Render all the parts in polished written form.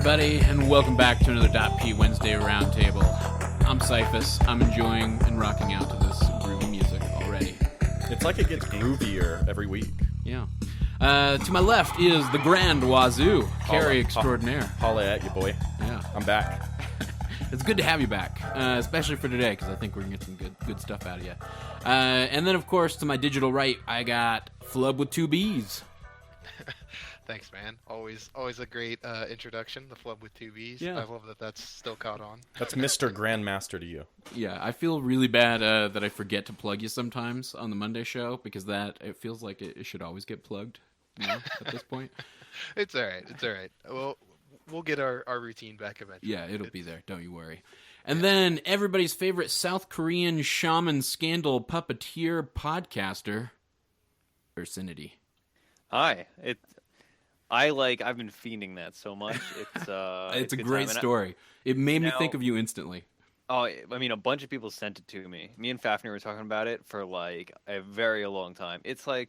everybody, and welcome back to another DotP Wednesday Roundtable. I'm Cyphus. I'm enjoying and rocking out to this groovy music already. It's like it gets groovier every week. Yeah. To my left is the Grand Wazoo, carry extraordinaire. Holla at you, boy. Yeah. I'm back. It's good to have you back, especially for today, because I think we're going to get some good stuff out of you. And then, of course, to my digital right, I got Flubb with 2 B's. Thanks, man. Always a great introduction, the Flubb with 2 B's. Yeah. I love that that's still caught on. That's Mr. Grandmaster to you. Yeah, I feel really bad that I forget to plug you sometimes on the Monday show, because it feels like it should always get plugged, at this point. It's all right. Well, we'll get our routine back eventually. Yeah, it'll be there. Don't you worry. And then everybody's favorite South Korean shaman scandal puppeteer podcaster, Ursinity. Hi. I've been fiending that so much. It's a great story. It made me think of you instantly. Oh, I mean, a bunch of people sent it to me. Me and Fafnir were talking about it for like a very long time. It's one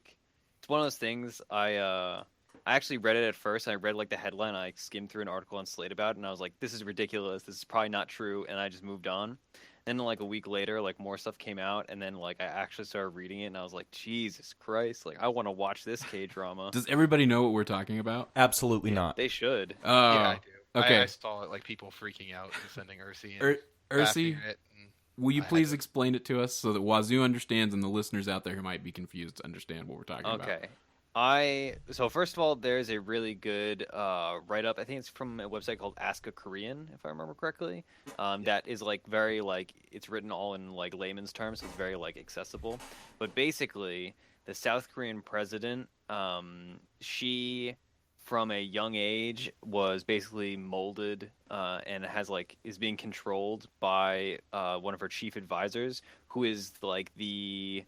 of those things. I actually read it at first. I read like the headline. I skimmed through an article on Slate about it, and I was like, "This is ridiculous. This is probably not true." And I just moved on. And then like a week later, like more stuff came out, and then like I actually started reading it, and I was like, Jesus Christ! Like I want to watch this K-drama. Does everybody know what we're talking about? Absolutely not. They should. Yeah, I do. Okay. I saw it, like people freaking out and sending Ursi and Ursi, it. will you please explain it to us so that Wazoo understands and the listeners out there who might be confused understand what we're talking about? Okay. So first of all, there's a really good write-up. I think it's from a website called Ask a Korean, if I remember correctly. That is like very like it's written all in like layman's terms, so it's very like accessible. But basically, the South Korean president, she from a young age was basically molded and is being controlled by one of her chief advisors, who is like the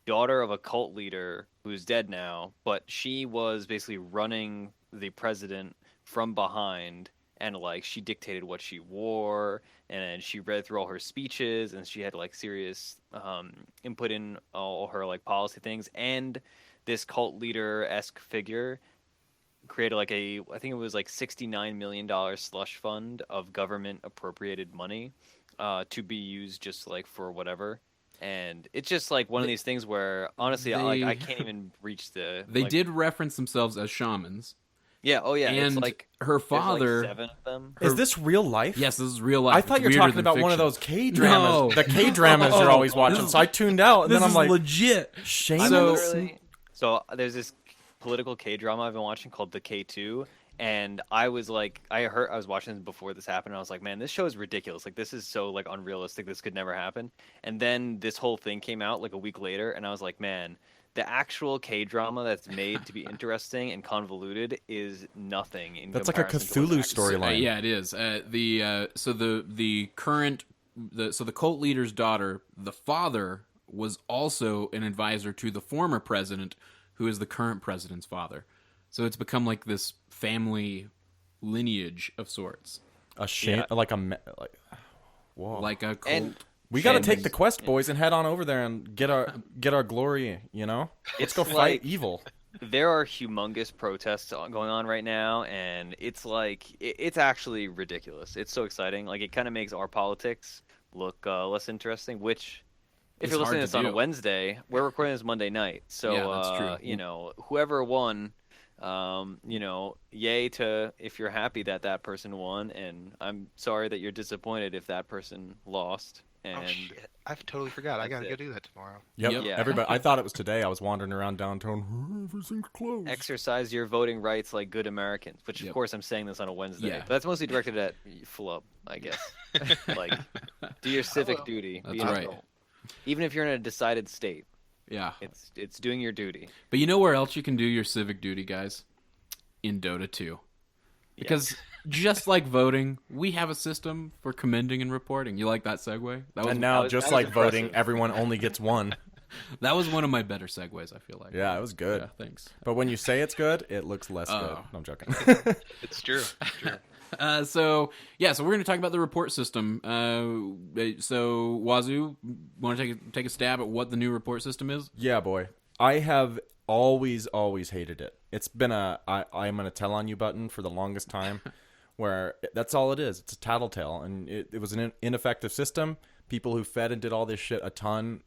daughter of a cult leader who's dead now, but she was basically running the president from behind, and like she dictated what she wore, and she read through all her speeches, and she had like serious input in all her like policy things. And this cult leader-esque figure created like I think it was like $69 million slush fund of government appropriated money to be used just like for whatever. And it's just like one of these things where, honestly, I can't even reach the... They did reference themselves as shamans. Yeah, oh yeah. And it's like, her father... like 7 of them. Is this real life? Yes, this is real life. I thought you were talking about one of those K-dramas. No. The K-dramas you're always watching. So I tuned out, and This then I'm is like... legit. Shaman? So there's this political K-drama I've been watching called The K2, and I was like, I was watching this before this happened, and I was like, man, this show is ridiculous. Like, this is so like unrealistic. This could never happen. And then this whole thing came out like a week later, and I was like, man, the actual K-drama that's made to be interesting and convoluted is nothing in That's like a Cthulhu storyline. Yeah, it is. The cult leader's daughter, the father was also an advisor to the former president, who is the current president's father. So it's become like this family lineage of sorts. A shame, Yeah. whoa. Like a cult. And We got to take the quest, boys, and head on over there and get our glory, you know? Let's go fight like- evil. there are humongous protests going on right now, and it's like it's actually ridiculous. It's so exciting. Like, it kind of makes our politics look less interesting, which... If It's you're listening hard to this to on a do. Wednesday, we're recording this Monday night. So, Yeah, that's true. you know, whoever won, yay to if you're happy that person won, and I'm sorry that you're disappointed if that person lost. And Oh shit! I totally forgot. I gotta That's go do that tomorrow. Yep. Yeah. Everybody. I thought it was today. I was wandering around downtown. Everything's closed. exercise your voting rights like good Americans, which, Yep. of course, I'm saying this on a Wednesday. Yeah. But that's mostly directed at Flubb, I guess. Like, do your civic duty. That's be an right. adult. Even if you're in a decided state, Yeah. it's doing your duty. But you know where else you can do your civic duty, guys? In Dota 2. Because just like voting, we have a system for commending and reporting. You like that segue? And now, was- just that was like voting, impressive. everyone only gets one. That was one of my better segues, I feel like. Yeah, it was good. Yeah, thanks. But when you say it's good, it looks less good. Oh. No, I'm joking. It's true. It's true. So we're going to talk about the report system. So, Wazoo, want to take a stab at what the new report system is? Yeah, boy. I have always hated it. It's been I'm going to tell on you button for the longest time. where that's all it is. It's a tattletale, and it was an ineffective system. People who fed and did all this shit a ton,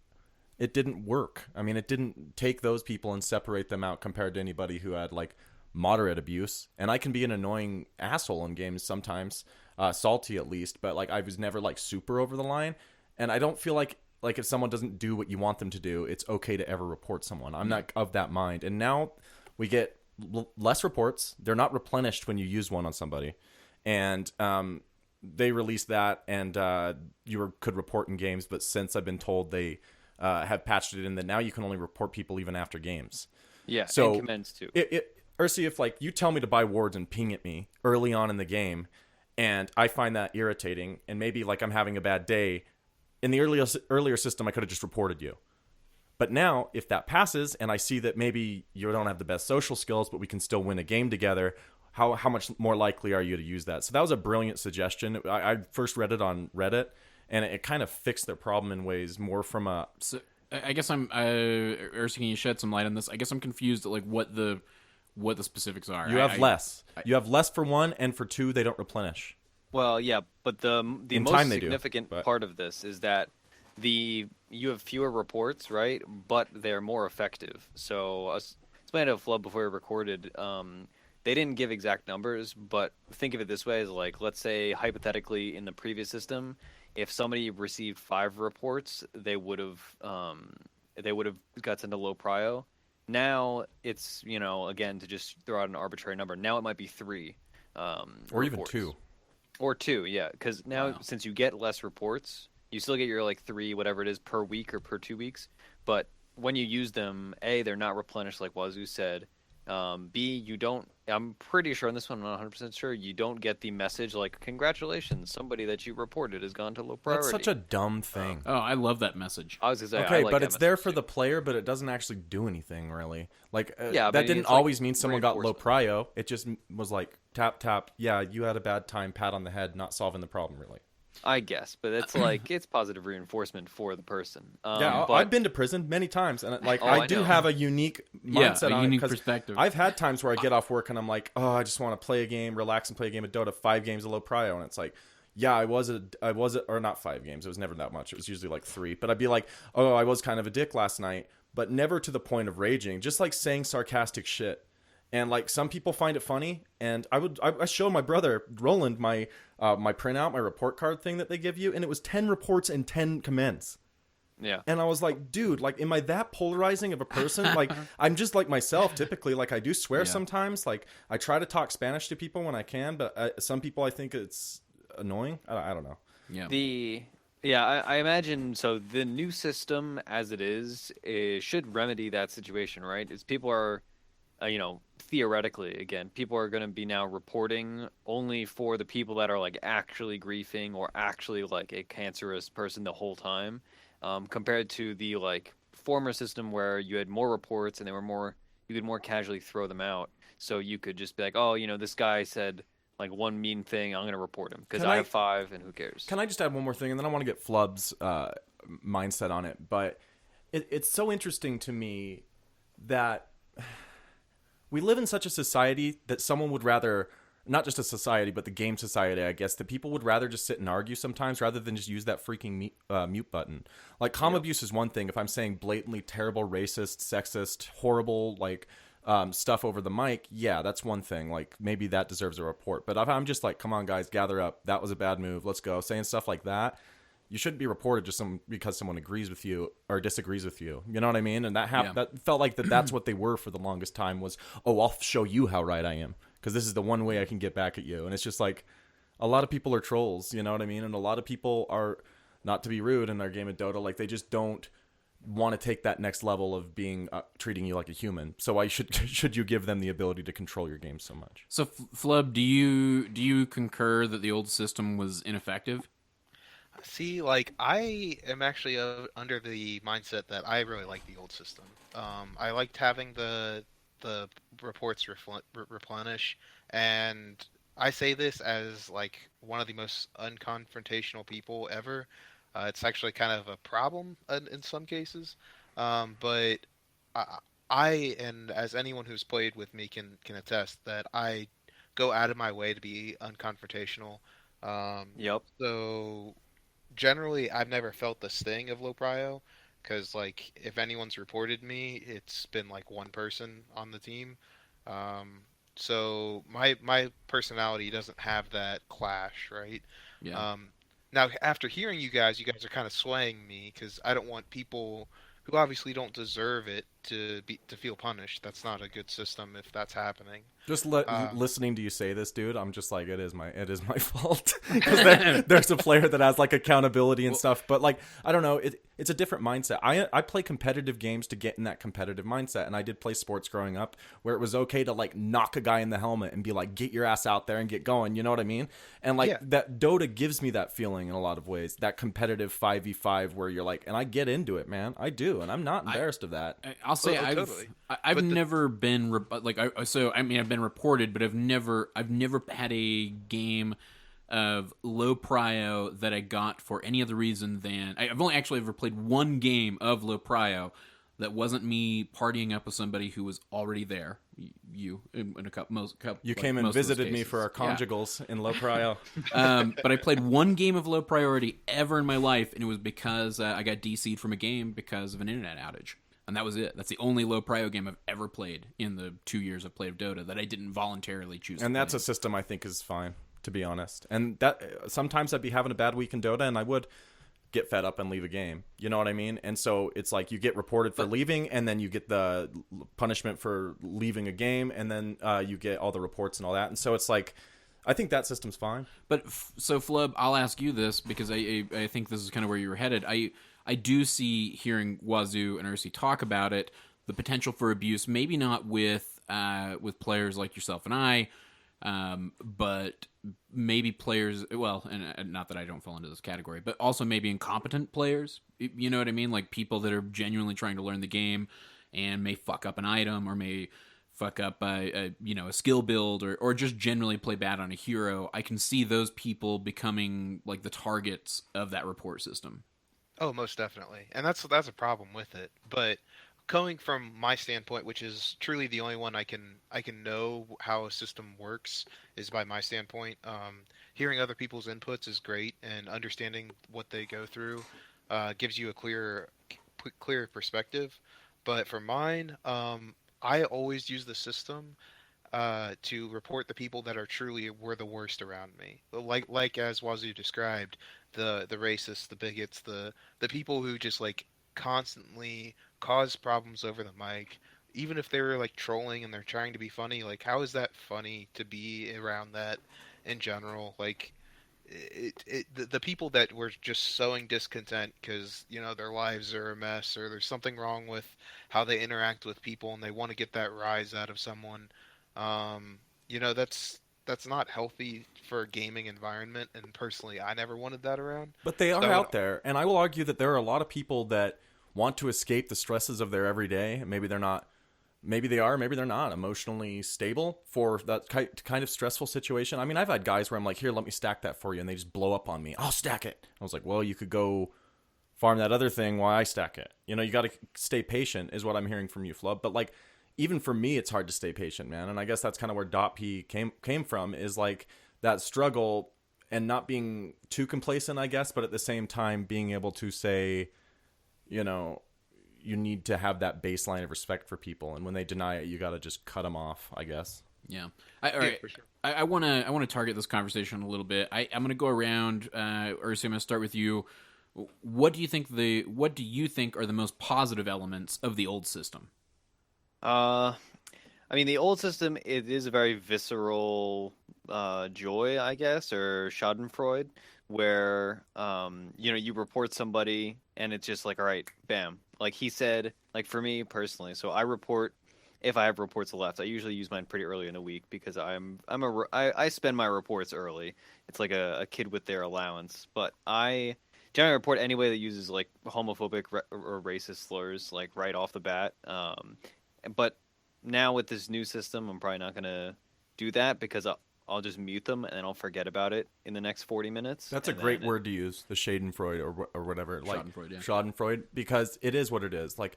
it didn't work. I mean, it didn't take those people and separate them out compared to anybody who had like moderate abuse. And I can be an annoying asshole in games sometimes, salty at least, but like I was never like super over the line. And I don't feel like if someone doesn't do what you want them to do, it's okay to ever report someone. I'm not of that mind. And now we get less reports. They're not replenished when you use one on somebody. And they released that, and could report in games. But since I've been told they have patched it in that now you can only report people even after games. Yeah, so and commends too. Ursi, if like you tell me to buy wards and ping at me early on in the game, and I find that irritating, and maybe like I'm having a bad day, in the earlier system I could have just reported you. But now, if that passes, and I see that maybe you don't have the best social skills, but we can still win a game together, how much more likely are you to use that? So that was a brilliant suggestion. I first read it on Reddit, and it kind of fixed their problem in ways more from a... So I guess I'm... Ursi, can you shed some light on this? I guess I'm confused at like what the specifics are. You have less. You have less for one, and for two, they don't replenish. Well, yeah, but the most significant part of this is that you have fewer reports, right? But they're more effective. So I explained to Flubb before we recorded. They didn't give exact numbers, but think of it this way: as like, let's say hypothetically in the previous system, if somebody received 5 reports, they would have got sent to low prio. Now it's, again, to just throw out an arbitrary number. Now it might be 3, or even 2. Or 2, yeah, because now since you get less reports, you still get your like 3, whatever it is, per week or per 2 weeks. But when you use them, A, they're not replenished like Wazoo said. B, you don't. I'm pretty sure on this one, I'm not 100% sure. You don't get the message like, "Congratulations, somebody that you reported has gone to low priority." That's such a dumb thing. Oh, I love that message. I was gonna say, okay, like but it's there for too. the player, but it doesn't actually do anything really. Like, yeah, that didn't always mean someone got low prio. It just was like tap tap. Yeah, you had a bad time. Pat on the head. Not solving the problem really. I guess, but it's like it's positive reinforcement for the person. Yeah, but... I've been to prison many times, and like I do have a unique mindset on unique it, perspective. I've had times where I get off work and I'm like, oh, I just want to play a game, relax, and play a game of Dota. 5 games of low prio, and it's like, yeah, I was or not 5 games. It was never that much. It was usually like 3. But I'd be like, oh, I was kind of a dick last night, but never to the point of raging. Just like saying sarcastic shit. And like some people find it funny, and I showed my brother Roland my printout, my report card thing that they give you, and it was 10 reports and 10 comments. Yeah. And I was like, dude, like, am I that polarizing of a person? Like, I'm just like myself typically. Like, I do swear sometimes. Like, I try to talk Spanish to people when I can, but some people I think it's annoying. I don't know. Yeah. I imagine so. The new system, as it is, should remedy that situation, right? Is people are. Theoretically, again, people are going to be now reporting only for the people that are like actually griefing or actually like a cancerous person the whole time, compared to the like former system where you had more reports and you could more casually throw them out. So you could just be like, oh, this guy said like one mean thing, I'm going to report him because I have 5 and who cares? Can I just add one more thing, and then I want to get Flubb's mindset on it. But it's so interesting to me that we live in such a society that someone would rather, not just a society, but the game society, I guess, that people would rather just sit and argue sometimes rather than just use that freaking mute button. Like, abuse is one thing. If I'm saying blatantly terrible, racist, sexist, horrible, like, stuff over the mic, yeah, that's one thing. Like, maybe that deserves a report. But if I'm just like, come on, guys, gather up. That was a bad move. Let's go. Saying stuff like that, you shouldn't be reported just because someone agrees with you or disagrees with you. You know what I mean? And that felt like that's what they were for the longest time was, oh, I'll show you how right I am because this is the one way I can get back at you. And it's just like a lot of people are trolls, you know what I mean? And a lot of people are, not to be rude in their game of Dota, like they just don't want to take that next level of being treating you like a human. So why should you give them the ability to control your game so much? So Flubb, do you concur that the old system was ineffective? See, like, I am actually under the mindset that I really like the old system. I liked having the reports replenish, and I say this as, like, one of the most unconfrontational people ever. It's actually kind of a problem in some cases, but I, and as anyone who's played with me can attest, that I go out of my way to be unconfrontational. Yep. So generally, I've never felt the sting of low prio, because like if anyone's reported me, it's been like one person on the team. Um, so my personality doesn't have that clash, right? Yeah. Now, after hearing you guys are kind of swaying me because I don't want people who obviously don't deserve it to feel punished. That's not a good system if that's happening. Just Uh, listening to you say this, dude, I'm just like, it is my fault, because there's a player that has like accountability and stuff. But like, I don't know, it's a different mindset. I play competitive games to get in that competitive mindset, and I did play sports growing up where it was okay to like knock a guy in the helmet and be like, get your ass out there and get going. You know what I mean? And like Yeah. that Dota gives me that feeling in a lot of ways, that competitive 5v5 where you're like, and I get into it, man, I do, and I'm not embarrassed of that. I'll say totally. I've But never been like I mean I've been reported, but I've never had a game of low prio that I got for any other reason than I've only actually ever played one game of low prio that wasn't me partying up with somebody who was already there. You in a couple You like, came and most of those visited me cases. for our Yeah. conjugals in low prio. But I played one game of low priority ever in my life, and it was because I got DC'd from a game because of an internet outage. And that was it. That's the only low prio game I've ever played in the 2 years I've played of Dota that I didn't voluntarily choose. And to that's play. a system I think is fine, to be honest. And that sometimes I'd be having a bad week in Dota, and I would get fed up and leave a game. You know what I mean? And so it's like you get reported for leaving, and then you get the punishment for leaving a game, and then you get all the reports and all that. And so it's like, I think that system's fine. But so Flubb, I'll ask you this because I think this is kind of where you were headed. I do see, hearing Wazoo and Ursi talk about it, the potential for abuse. Maybe not with players like yourself and I, but maybe players. Well, and not that I don't fall into this category, but also maybe incompetent players. You know what I mean? Like people that are genuinely trying to learn the game and may fuck up an item or may fuck up a skill build or just generally play bad on a hero. I can see those people becoming like the targets of that report system. Oh, most definitely, and that's a problem with it. But coming from my standpoint, which is truly the only one I can know how a system works, is by my standpoint. Hearing other people's inputs is great, and understanding what they go through gives you a clearer perspective. But for mine, I always use the system to report the people that are truly were the worst around me. Like as Wazoo described, the racists, the bigots, the people who just like constantly cause problems over the mic, even if they're like trolling and they're trying to be funny. Like, how is that funny to be around that in general? Like, the people that were just sowing discontent because their lives are a mess or there's something wrong with how they interact with people and they want to get that rise out of someone. That's not healthy for a gaming environment, and personally, I never wanted that around. But they are So- out there, and I will argue that there are a lot of people that want to escape the stresses of their everyday. Maybe they're not. Maybe they are. Maybe they're not emotionally stable for that kind of stressful situation. I mean, I've had guys where I'm like, "Here, let me stack that for you," and they just blow up on me. I'll stack it. I was like, "Well, you could go farm that other thing while I stack it." You got to stay patient, is what I'm hearing from you, Flubb. But like, even for me, it's hard to stay patient, man. And I guess that's kind of where DotP came from, is like that struggle and not being too complacent, I guess, but at the same time being able to say, you need to have that baseline of respect for people, and when they deny it, you got to just cut them off, I guess. Yeah. All right. for sure. I want to target this conversation a little bit. I'm going to go around. Ursi, I'm going to start with you. What do you think are the most positive elements of the old system? I mean, the old system, it is a very visceral joy, I guess, or Schadenfreude, where you report somebody and it's just like, all right, bam. Like he said, like for me personally, so I report if I have reports left. I usually use mine pretty early in the week because I spend my reports early. It's like a kid with their allowance, but I generally report anybody that uses like homophobic or racist slurs like right off the bat. But now with this new system, I'm probably not gonna do that because I'll just mute them and then I'll forget about it in the next 40 minutes. That's a great word to use, the Schadenfreude or whatever. Like, Schadenfreude, yeah. Schadenfreude, because it is what it is. Like,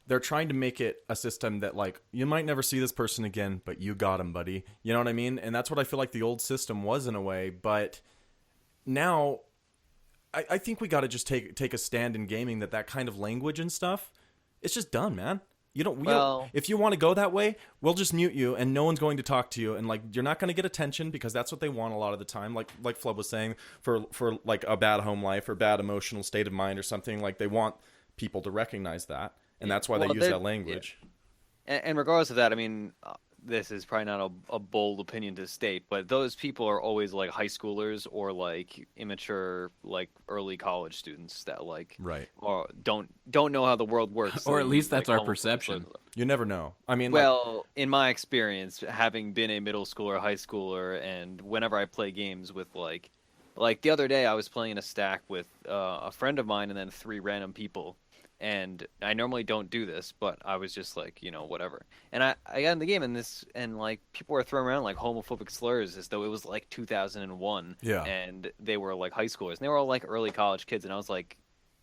they're trying to make it a system that, like, you might never see this person again, but you got him, buddy. You know what I mean? And that's what I feel like the old system was in a way. But now, I think we got to just take a stand in gaming that kind of language and stuff, it's just done, man. We don't, if you want to go that way, we'll just mute you, and no one's going to talk to you, and like you're not going to get attention because that's what they want a lot of the time. Like Flubb was saying, for like a bad home life or bad emotional state of mind or something, like they want people to recognize that, and that's why they use that language. Yeah. And regardless of that, I mean, this is probably not a bold opinion to state, but those people are always like high schoolers or like immature, like early college students that like or don't know how the world works, or at least that's our perception. You never know. I mean, well, in my experience, having been a middle schooler, high schooler, and whenever I play games with like the other day, I was playing a stack with a friend of mine and then 3 random people. And I normally don't do this, but I was just like, whatever. And I got in the game and like people were throwing around like homophobic slurs as though it was like 2001. Yeah. And they were like high schoolers. And they were all like early college kids. And I was like,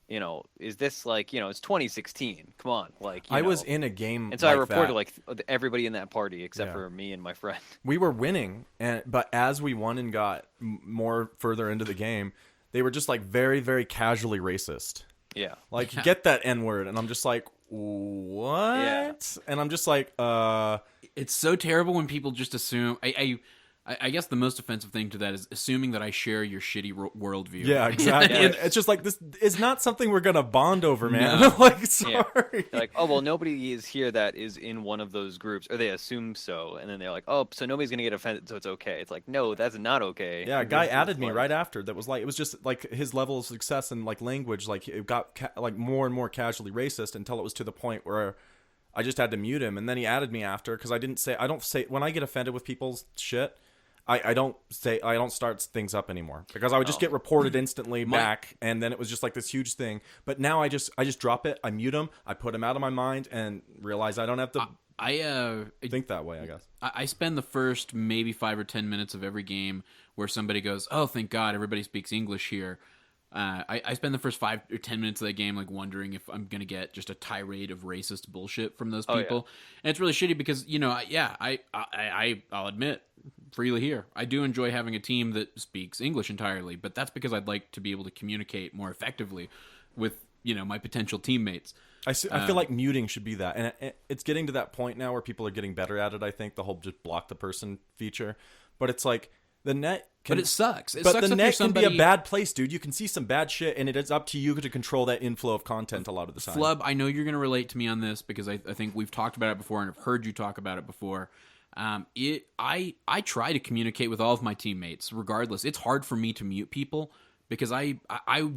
is this like, it's 2016. Come on. Like, I was in a game. And so I reported like everybody in that party except for me and my friend. We were winning. But as we won and got more further into the game, they were just like very, very casually racist. Yeah. Like, get that N-word. And I'm just like, what? Yeah. And I'm just like, It's so terrible when people just assume... I guess the most offensive thing to that is assuming that I share your shitty worldview. Yeah, exactly. And it's just like, this is not something we're going to bond over, man. No. Like, sorry. Yeah. Like, oh, well, nobody is here that is in one of those groups, or they assume so, and then they're like, oh, so nobody's going to get offended, so it's okay. It's like, no, that's not okay. Yeah, a guy added me right after that was like, it was just like his level of success and like language, like it got like more and more casually racist until it was to the point where I just had to mute him. And then he added me after because I don't say, when I get offended with people's shit, I don't start things up anymore because I would just get reported instantly back, and then it was just like this huge thing. But now I just drop it, I mute him, I put him out of my mind, and realize I don't have to think that way. I guess I spend the first maybe 5 or 10 minutes of every game where somebody goes, "Oh, thank God, everybody speaks English here." I spend the first 5 or 10 minutes of that game like wondering if I'm gonna get just a tirade of racist bullshit from those people, and it's really shitty because I'll admit freely here, I do enjoy having a team that speaks English entirely, but that's because I'd like to be able to communicate more effectively with my potential teammates. I feel like muting should be that, and it's getting to that point now where people are getting better at it. I think the whole just block the person feature, but it's like the net. But it sucks. The net can be a bad place, dude. You can see some bad shit, and it is up to you to control that inflow of content a lot of the time. Flubb, I know you're going to relate to me on this because I think we've talked about it before, and I've heard you talk about it before. I try to communicate with all of my teammates, regardless. It's hard for me to mute people because I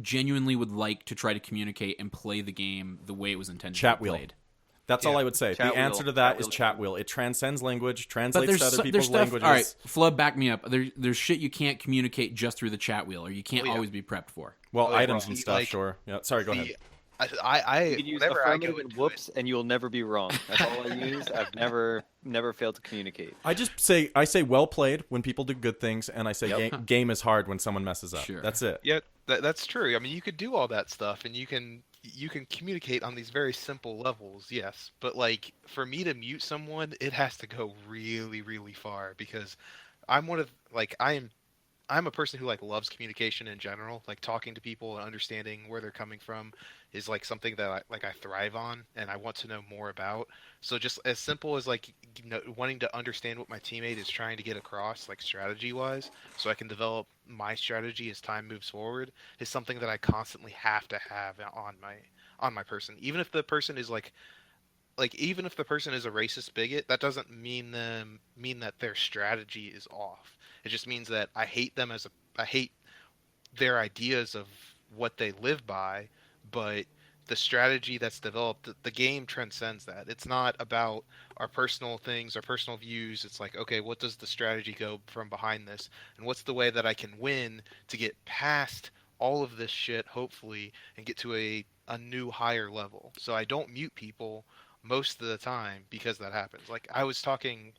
genuinely would like to try to communicate and play the game the way it was intended to be played. That's all I would say. The answer to that is chat wheel. It transcends language, translates to other people's languages. All right, Flubb, back me up. There's shit you can't communicate just through the chat wheel, or you can't always be prepped for. Well, items and stuff, sure. Yeah, sorry, go ahead. I you use whenever I go affirmative and whoops, and you'll never be wrong. That's all I use. I've never failed to communicate. I say well played when people do good things, and I say game is hard when someone messes up. Sure. That's it. Yeah, that's true. I mean, you could do all that stuff, and you can communicate on these very simple levels, yes. But like for me to mute someone, it has to go really, really far because I'm a person who like loves communication in general. Like talking to people and understanding where they're coming from is like something that I thrive on and I want to know more about. So just as simple as like wanting to understand what my teammate is trying to get across, like strategy wise, so I can develop my strategy as time moves forward, is something that I constantly have to have on my person. Even if the person is even if the person is a racist bigot, that doesn't mean that their strategy is off. It just means that I hate them I hate their ideas of what they live by, but the strategy that's developed, the game transcends that. It's not about our personal things, our personal views. It's like, okay, what does the strategy go from behind this? And what's the way that I can win to get past all of this shit, hopefully, and get to a new higher level? So I don't mute people most of the time because that happens. Like I was talking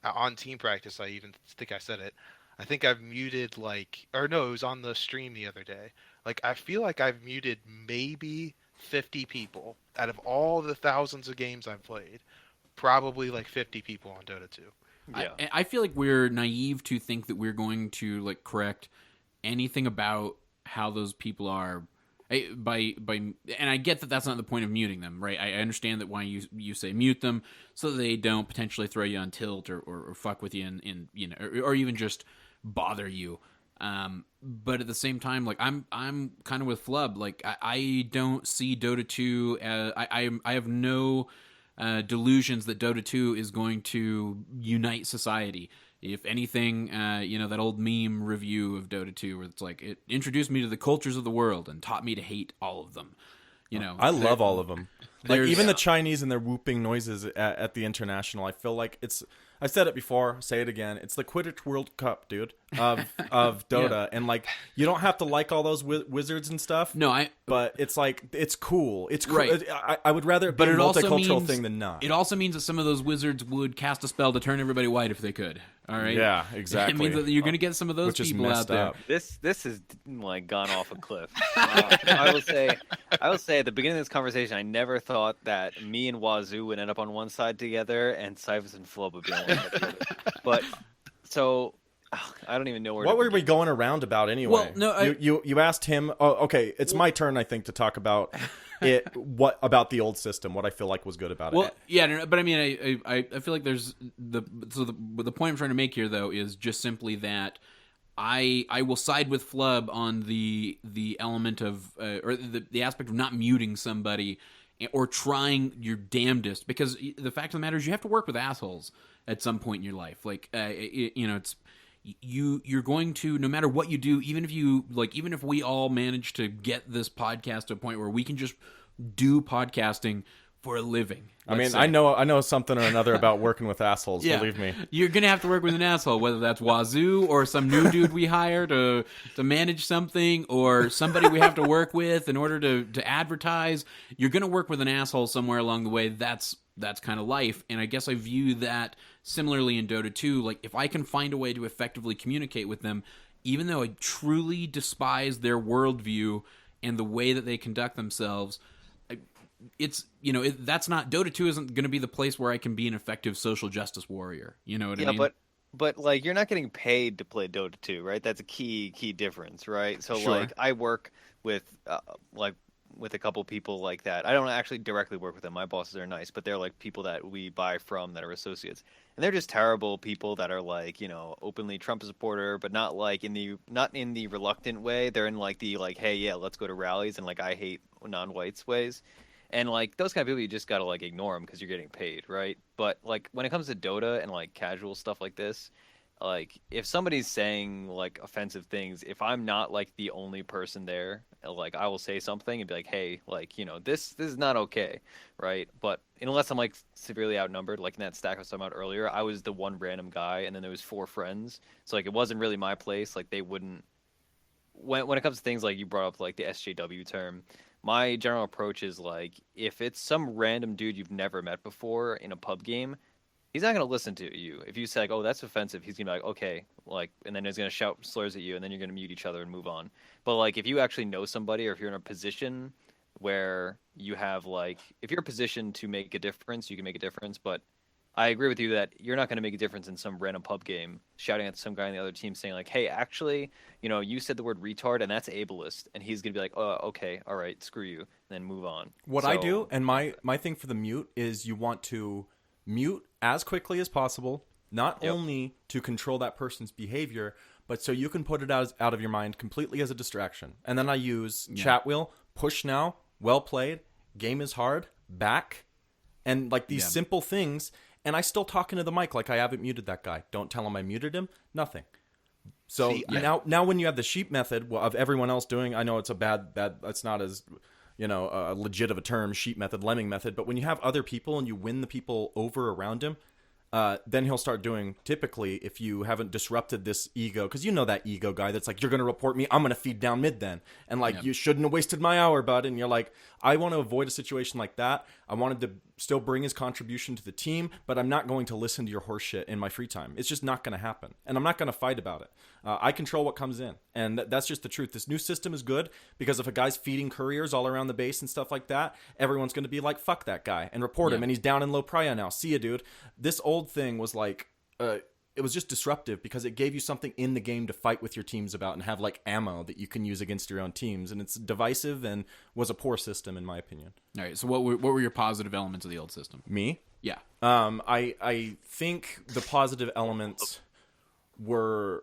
on team practice, I even think I said it. I think I've muted it was on the stream the other day. Like I feel like I've muted maybe 50 people out of all the thousands of games I've played. Probably like 50 people on Dota 2. Yeah. I feel like we're naive to think that we're going to like correct anything about how those people are by and I get that that's not the point of muting them, right? I understand that why you say mute them so that they don't potentially throw you on tilt or fuck with you in you know or even just bother you. But at the same time, like I'm kind of with Flubb. Like I don't see Dota 2 as I have no delusions that Dota 2 is going to unite society. If anything, that old meme review of Dota 2 where it's like, it introduced me to the cultures of the world and taught me to hate all of them. I love all of them. Like, even the Yeah. Chinese and their whooping noises at the International, I feel like it's... I've said it before, say it again. It's the Quidditch World Cup, dude, of Dota. Yeah. And, like, you don't have to like all those wizards and stuff. No, But it's like, it's cool. It's cool. Right. I would rather it be but a it also multicultural means, thing than not. It also means that some of those wizards would cast a spell to turn everybody white if they could. All right. Yeah, exactly. It means that you're going to get some of those Which is people out messed there. up. This has like gone off a cliff. I will say at the beginning of this conversation, I never thought that me and Wazoo would end up on one side together, and Cyphus and Flubb would be on one side together. But so I don't even know where. What to were we begin. going around about anyway? Well, no, you asked him. Oh, okay, it's my turn, I think, to talk about it. What about the old system? What I feel like was good about Well, it. yeah, no, but I mean, I feel like there's the point I'm trying to make here though is just simply that I will side with Flubb on the element of or the aspect of not muting somebody or trying your damnedest, because the fact of the matter is you have to work with assholes at some point in your life. Like it's you're going to, no matter what you do, even if we all manage to get this podcast to a point where we can just do podcasting for a living. I mean, let's say. I know something or another about working with assholes. Yeah. Believe me. You're gonna have to work with an asshole, whether that's Wazoo or some new dude we hire to manage something, or somebody we have to work with in order to advertise. You're gonna work with an asshole somewhere along the way. That's kind of life, and I guess I view that similarly in Dota 2. Like, if I can find a way to effectively communicate with them, even though I truly despise their worldview and the way that they conduct themselves, it's that's not, Dota 2 isn't going to be the place where I can be an effective social justice warrior. You know what I mean? But like, you're not getting paid to play Dota 2, right? That's a key difference, right? So Sure. like, I work with with a couple people like that. I don't actually directly work with them. My bosses are nice, but they're like people that we buy from that are associates, and they're just terrible people that are like, openly Trump supporter, but not like in the reluctant way. They're in like the like, hey, yeah, let's go to rallies, and like, I hate non-whites ways. And like, those kind of people, you just gotta like ignore them because you're getting paid, right? But like, when it comes to Dota and like casual stuff like this, like, if somebody's saying like offensive things, if I'm not like the only person there, like, I will say something and be like, hey, like, this is not okay, right? But unless I'm like severely outnumbered, like in that stack I was talking about earlier, I was the one random guy, and then there was 4 friends, so like, it wasn't really my place. Like, they wouldn't. When it comes to things like you brought up, like the SJW term, my general approach is like, if it's some random dude you've never met before in a pub game, he's not going to listen to you. If you say like, oh, that's offensive, he's going to be like, okay, like, and then he's going to shout slurs at you, and then you're going to mute each other and move on. But like, if you actually know somebody, or if you're in a position where you have like, if you're in a position to make a difference, you can make a difference. But I agree with you that you're not going to make a difference in some random pub game shouting at some guy on the other team saying like, hey, actually, you said the word retard, and that's ableist, and he's going to be like, oh, okay, all right, screw you, and then move on. What I do, and my thing for the mute is, you want to mute as quickly as possible, not only to control that person's behavior, but so you can put it out of your mind completely as a distraction. And then I use chat wheel, push now, well played, game is hard, back, and like these simple things. And I still talk into the mic like I haven't muted that guy. Don't tell him I muted him. Nothing. So now when you have the sheep method of everyone else doing, I know it's a bad, that's not as, legit of a term, sheep method, lemming method. But when you have other people and you win the people over around him, then he'll start doing, typically, if you haven't disrupted this ego, because that ego guy that's like, you're going to report me, I'm going to feed down mid then. And like, you shouldn't have wasted my hour, bud. And you're like, I want to avoid a situation like that. I wanted to still bring his contribution to the team, but I'm not going to listen to your horse shit in my free time. It's just not going to happen. And I'm not going to fight about it. I control what comes in. And that's just the truth. This new system is good because if a guy's feeding couriers all around the base and stuff like that, everyone's going to be like, fuck that guy, and report him. And he's down in low prio now. See ya, dude. This old thing was like, it was just disruptive because it gave you something in the game to fight with your teams about and have like ammo that you can use against your own teams. And it's divisive and was a poor system in my opinion. All right. So what were your positive elements of the old system? Me? Yeah. I think the positive elements were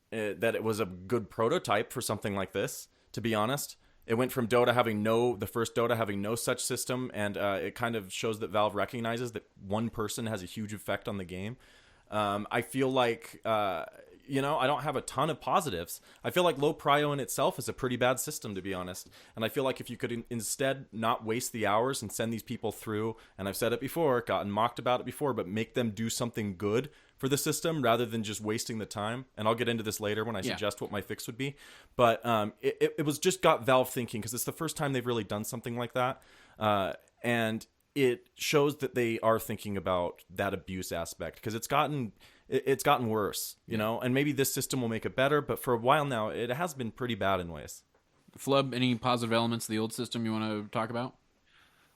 that it was a good prototype for something like this, to be honest. It went from the first Dota having no such system, and it kind of shows that Valve recognizes that one person has a huge effect on the game. I feel like, I don't have a ton of positives. I feel like low prio in itself is a pretty bad system, to be honest. And I feel like if you could instead not waste the hours and send these people through, and I've said it before, gotten mocked about it before, but make them do something good for the system rather than just wasting the time. And I'll get into this later when I suggest what my fix would be. But it was just got Valve thinking, because it's the first time they've really done something like that. And it shows that they are thinking about that abuse aspect, because it's gotten worse, and maybe this system will make it better, but for a while now it has been pretty bad in ways. Flubb, any positive elements of the old system you want to talk about?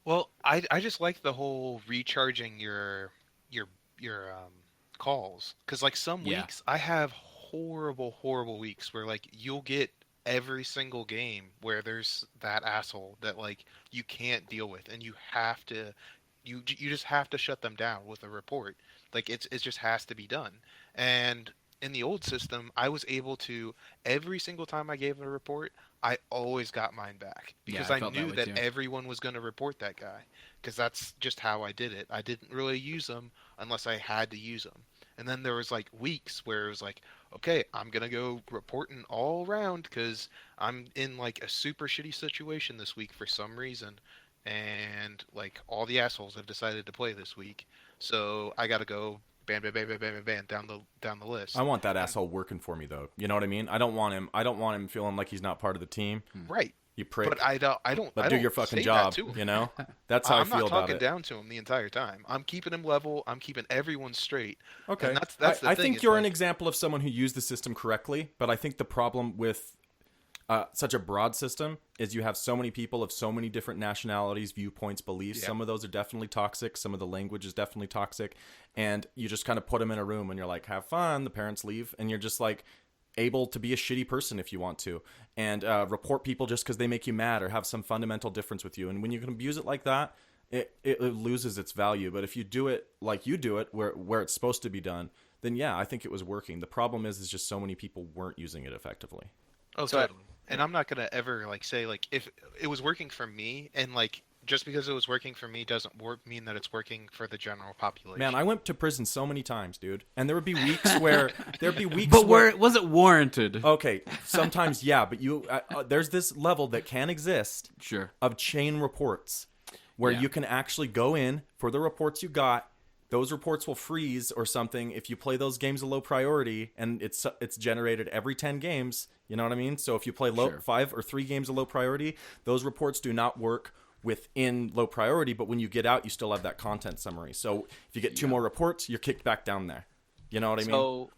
Well, I just like the whole recharging your calls, because like some weeks I have horrible weeks where like you'll get every single game where there's that asshole that like you can't deal with, and you just have to shut them down with a report. Like it just has to be done. And in the old system, I was able to, every single time I gave a report, I always got mine back, because I knew that everyone was going to report that guy, because that's just how I did it. I didn't really use them unless I had to use them. And then there was like weeks where it was like, okay, I'm going to go reporting all around because I'm in like a super shitty situation this week for some reason. And like all the assholes have decided to play this week. So I got to go ban down the list. I want that asshole working for me though. You know what I mean? I don't want him feeling like he's not part of the team. Right. You prick. But I don't do your fucking job, That's how I feel about it. I'm not talking down to him the entire time. I'm keeping him level. I'm keeping everyone straight. Okay. And that's the thing. I think you're an example of someone who used the system correctly, but I think the problem with such a broad system is you have so many people of so many different nationalities, viewpoints, beliefs. Yeah. Some of those are definitely toxic. Some of the language is definitely toxic. And you just kind of put them in a room and you're like, have fun. The parents leave. And you're just like able to be a shitty person if you want to. And report people just because they make you mad or have some fundamental difference with you. And when you can abuse it like that, it loses its value. But if you do it like you do it, where it's supposed to be done, then yeah, I think it was working. The problem is just so many people weren't using it effectively. Oh, totally. And I'm not going to ever like say like if it was working for me, and like just because it was working for me doesn't mean that it's working for the general population. Man, I went to prison so many times, dude. And there would be weeks where But where was it warranted? Okay, sometimes yeah, but you there's this level that can exist of chain reports where you can actually go in for the reports you got. Those reports will freeze or something if you play those games of low priority, and it's generated every 10 games. You know what I mean? So if you play 5 or 3 games of low priority, those reports do not work within low priority, but when you get out, you still have that content summary. So if you get 2 more reports, you're kicked back down there. You know what I mean? So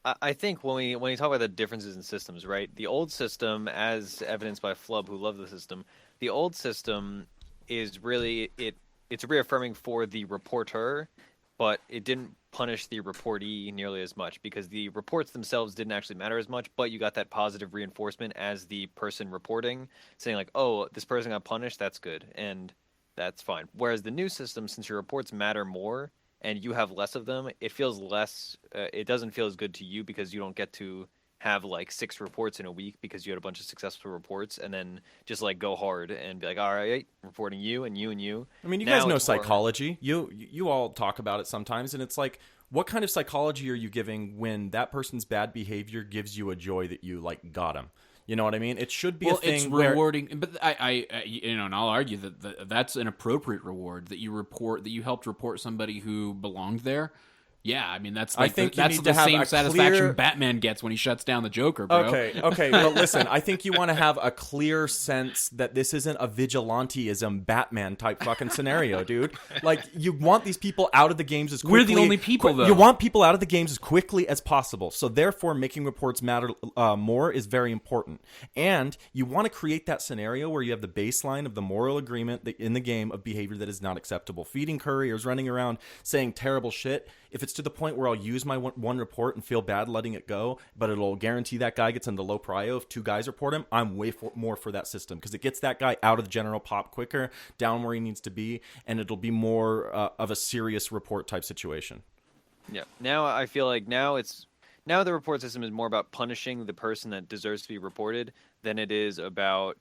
I think when we talk about the differences in systems, right? The old system, as evidenced by Flubb, who loved the system, the old system is really it's reaffirming for the reporter, but it didn't punish the reportee nearly as much because the reports themselves didn't actually matter as much, but you got that positive reinforcement as the person reporting, saying like, oh, this person got punished, that's good, and that's fine. Whereas the new system, since your reports matter more and you have less of them, it feels less, it doesn't feel as good to you because you don't get to have like 6 reports in a week because you had a bunch of successful reports and then just like go hard and be like, all right, reporting you and you and you. I mean, you guys know psychology. You all talk about it sometimes, and it's like, what kind of psychology are you giving when that person's bad behavior gives you a joy that you like got him? You know what I mean? It should be a thing it's rewarding, but I and I'll argue that that's an appropriate reward that you helped report somebody who belonged there. Yeah, I mean that's I like think you that's need the to have same a satisfaction clear- Batman gets when he shuts down the Joker, bro. Okay, but listen, I think you want to have a clear sense that this isn't a vigilanteism Batman type fucking scenario, dude. Like, you want these people out of the games as quickly. We're the only people, though. You want people out of the games as quickly as possible. So therefore, making reports matter more is very important. And you want to create that scenario where you have the baseline of the moral agreement in the game of behavior that is not acceptable. Feeding couriers, running around saying terrible shit. If it's to the point where I'll use my one report and feel bad letting it go, but it'll guarantee that guy gets into low prio if 2 guys report him, I'm way more for that system because it gets that guy out of the general pop quicker, down where he needs to be, and it'll be more of a serious report type situation. Yeah. Now I feel like now the report system is more about punishing the person that deserves to be reported than it is about,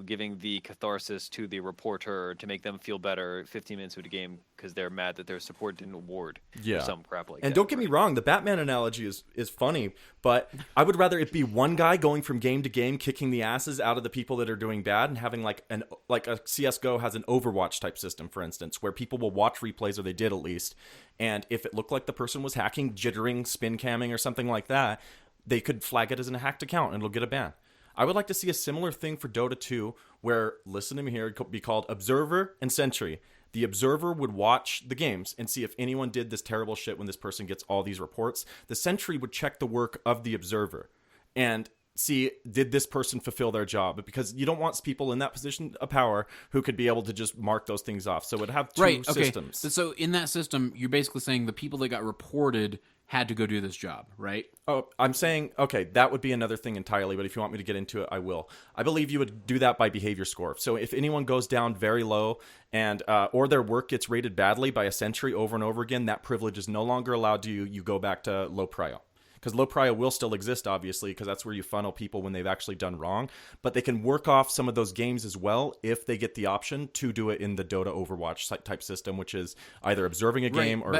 giving the catharsis to the reporter to make them feel better 15 minutes into the game because they're mad that their support didn't award or some crap like that. And don't get me wrong, the Batman analogy is funny, but I would rather it be one guy going from game to game kicking the asses out of the people that are doing bad and having like a CSGO has an Overwatch type system, for instance, where people will watch replays, or they did at least, and if it looked like the person was hacking, jittering, spin camming, or something like that, they could flag it as a hacked account and it'll get a ban. I would like to see a similar thing for Dota 2 where, listen to me here, it could be called Observer and Sentry. The Observer would watch the games and see if anyone did this terrible shit when this person gets all these reports. The Sentry would check the work of the Observer and see, did this person fulfill their job? Because you don't want people in that position of power who could be able to just mark those things off. So it would have two systems. So in that system, you're basically saying the people that got reported had to go do this job, right? Oh, I'm saying, okay, that would be another thing entirely, but if you want me to get into it, I will. I believe you would do that by behavior score. So if anyone goes down very low and or their work gets rated badly by a Sentry over and over again, that privilege is no longer allowed to you. You go back to low prio. Because low prio will still exist, obviously, because that's where you funnel people when they've actually done wrong. But they can work off some of those games as well if they get the option to do it in the Dota Overwatch type system, which is either observing a game or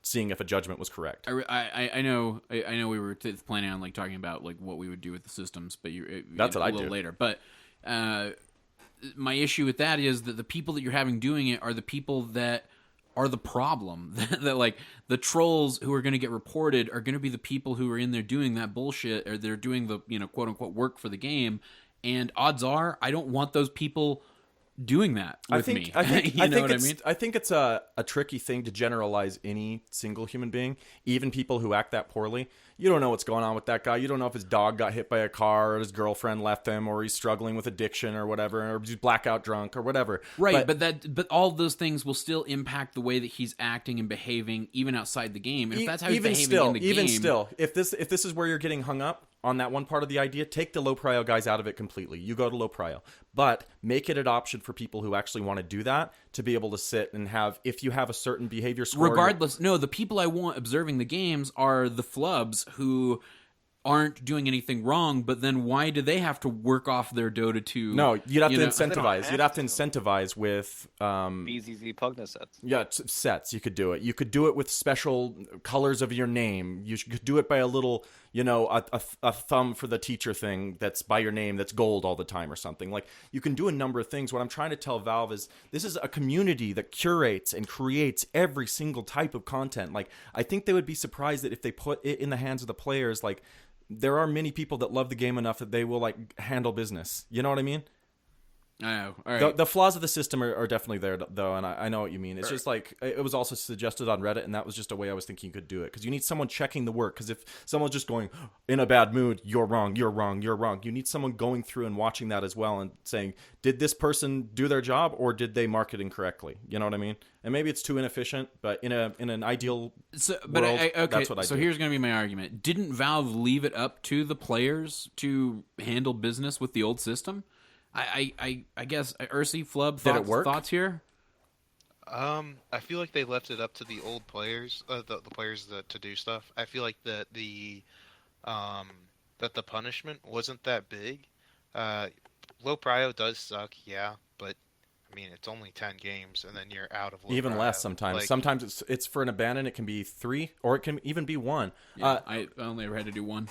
seeing if a judgment was correct. I know we were planning on like talking about like what we would do with the systems, but that's what I do a little later. But my issue with that is that the people that you're having doing it are the people that are the problem. That like the trolls who are going to get reported are going to be the people who are in there doing that bullshit, or they're doing the quote unquote work for the game. And odds are, I don't want those people doing that with me. I think it's a tricky thing to generalize any single human being, even people who act that poorly. You don't know what's going on with that guy. You don't know if his dog got hit by a car, or his girlfriend left him, or he's struggling with addiction or whatever, or he's blackout drunk or whatever. Right, but all those things will still impact the way that he's acting and behaving even outside the game. And if that's how he's behaving in the game, if this is where you're getting hung up on that one part of the idea, take the low prio guys out of it completely. You go to low prio, but make it an option for people who actually want to do that to be able to sit and have, if you have a certain behavior score. Regardless, no, the people I want observing the games are the flubbs who aren't doing anything wrong, but then why do they have to work off their Dota 2? No, you'd have to incentivize. You'd have to incentivize with BZZ Pugna sets. Yeah, sets. You could do it. You could do it with special colors of your name. You could do it by a little, a thumb for the teacher thing that's by your name that's gold all the time or something. Like, you can do a number of things. What I'm trying to tell Valve is this is a community that curates and creates every single type of content. Like, I think they would be surprised that if they put it in the hands of the players, like, there are many people that love the game enough that they will like handle business. You know what I mean? I know. All right. The flaws of the system are definitely there, though, and I know what you mean. It's just like, it was also suggested on Reddit, and that was just a way I was thinking you could do it. Because you need someone checking the work. Because if someone's just going, in a bad mood, you're wrong, you're wrong, you're wrong. You need someone going through and watching that as well and saying, did this person do their job, or did they market incorrectly? You know what I mean? And maybe it's too inefficient, but in an ideal world, that's what I do. So here's going to be my argument. Didn't Valve leave it up to the players to handle business with the old system? I guess Ursi, Flubb, thoughts here? I feel like they left it up to the old players, the players to do stuff. I feel like that the punishment wasn't that big. Low prio does suck, yeah, but I mean it's only 10 games and then you're out of low even prio. less sometimes. Like, sometimes it's for an abandon. It can be 3, or it can even be 1. Yeah, I only ever had to do 1.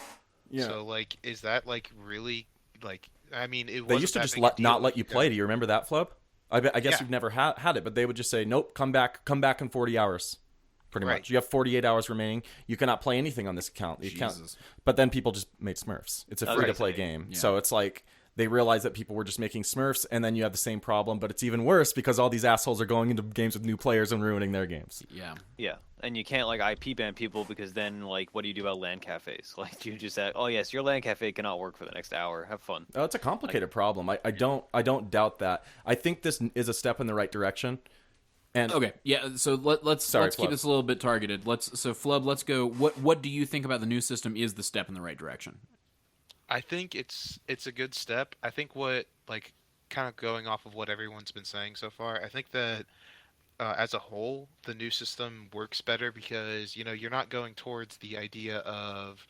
Yeah. So like, is that like really like? I mean, they used to just not let you play. Do you remember that, Flubb? I guess you've never had it, but they would just say, "Nope, come back in 40 hours." pretty Right. much. You have 48 hours remaining. You cannot play anything on this account. Jesus. But then people just made Smurfs. It's a That's free-to-play crazy. game. Yeah. So it's like they realized that people were just making Smurfs, and then you have the same problem, but it's even worse because all these assholes are going into games with new players and ruining their games. Yeah. Yeah, and you can't like IP ban people because then like what do you do about LAN cafes? Like you just say, oh yes, your LAN cafe cannot work for the next hour. Have fun. Oh, it's a complicated problem. I don't doubt that. I think this is a step in the right direction. And Okay, yeah. So let's Sorry, keep Flubb. this a little bit targeted. Flubb, let's go. What do you think about the new system is the step in the right direction? I think it's a good step. I think what like kind of going off of what everyone's been saying so far, I think that as a whole, the new system works better because you're not going towards the idea of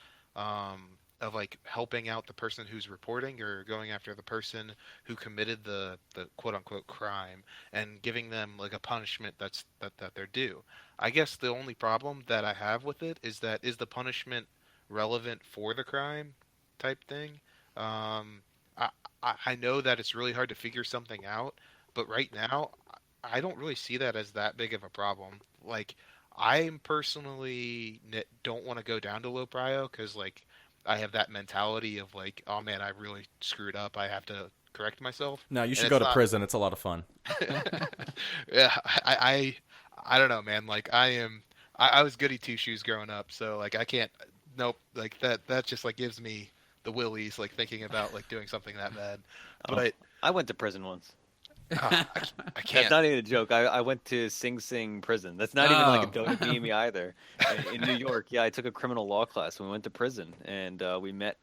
like helping out the person who's reporting or going after the person who committed the quote unquote crime and giving them like a punishment that they're due. I guess the only problem that I have with it is the punishment relevant for the crime type thing. I know that it's really hard to figure something out, but right now I don't really see that as that big of a problem. Like I personally don't want to go down to low prio because like I have that mentality of like, oh man, I really screwed up. I have to correct myself. no, you And should it's go to not- prison. It's a lot of fun. Yeah, I don't know, man. Like I was goody two shoes growing up, so like I can't. Nope, like that just like gives me the willies, like thinking about like doing something that bad. But I went to prison once. I That's can't. not even a joke. I went to Sing Sing prison. That's not even like a Oh. Dota meme either. In New York, yeah, I took a criminal law class. We went to prison, and we met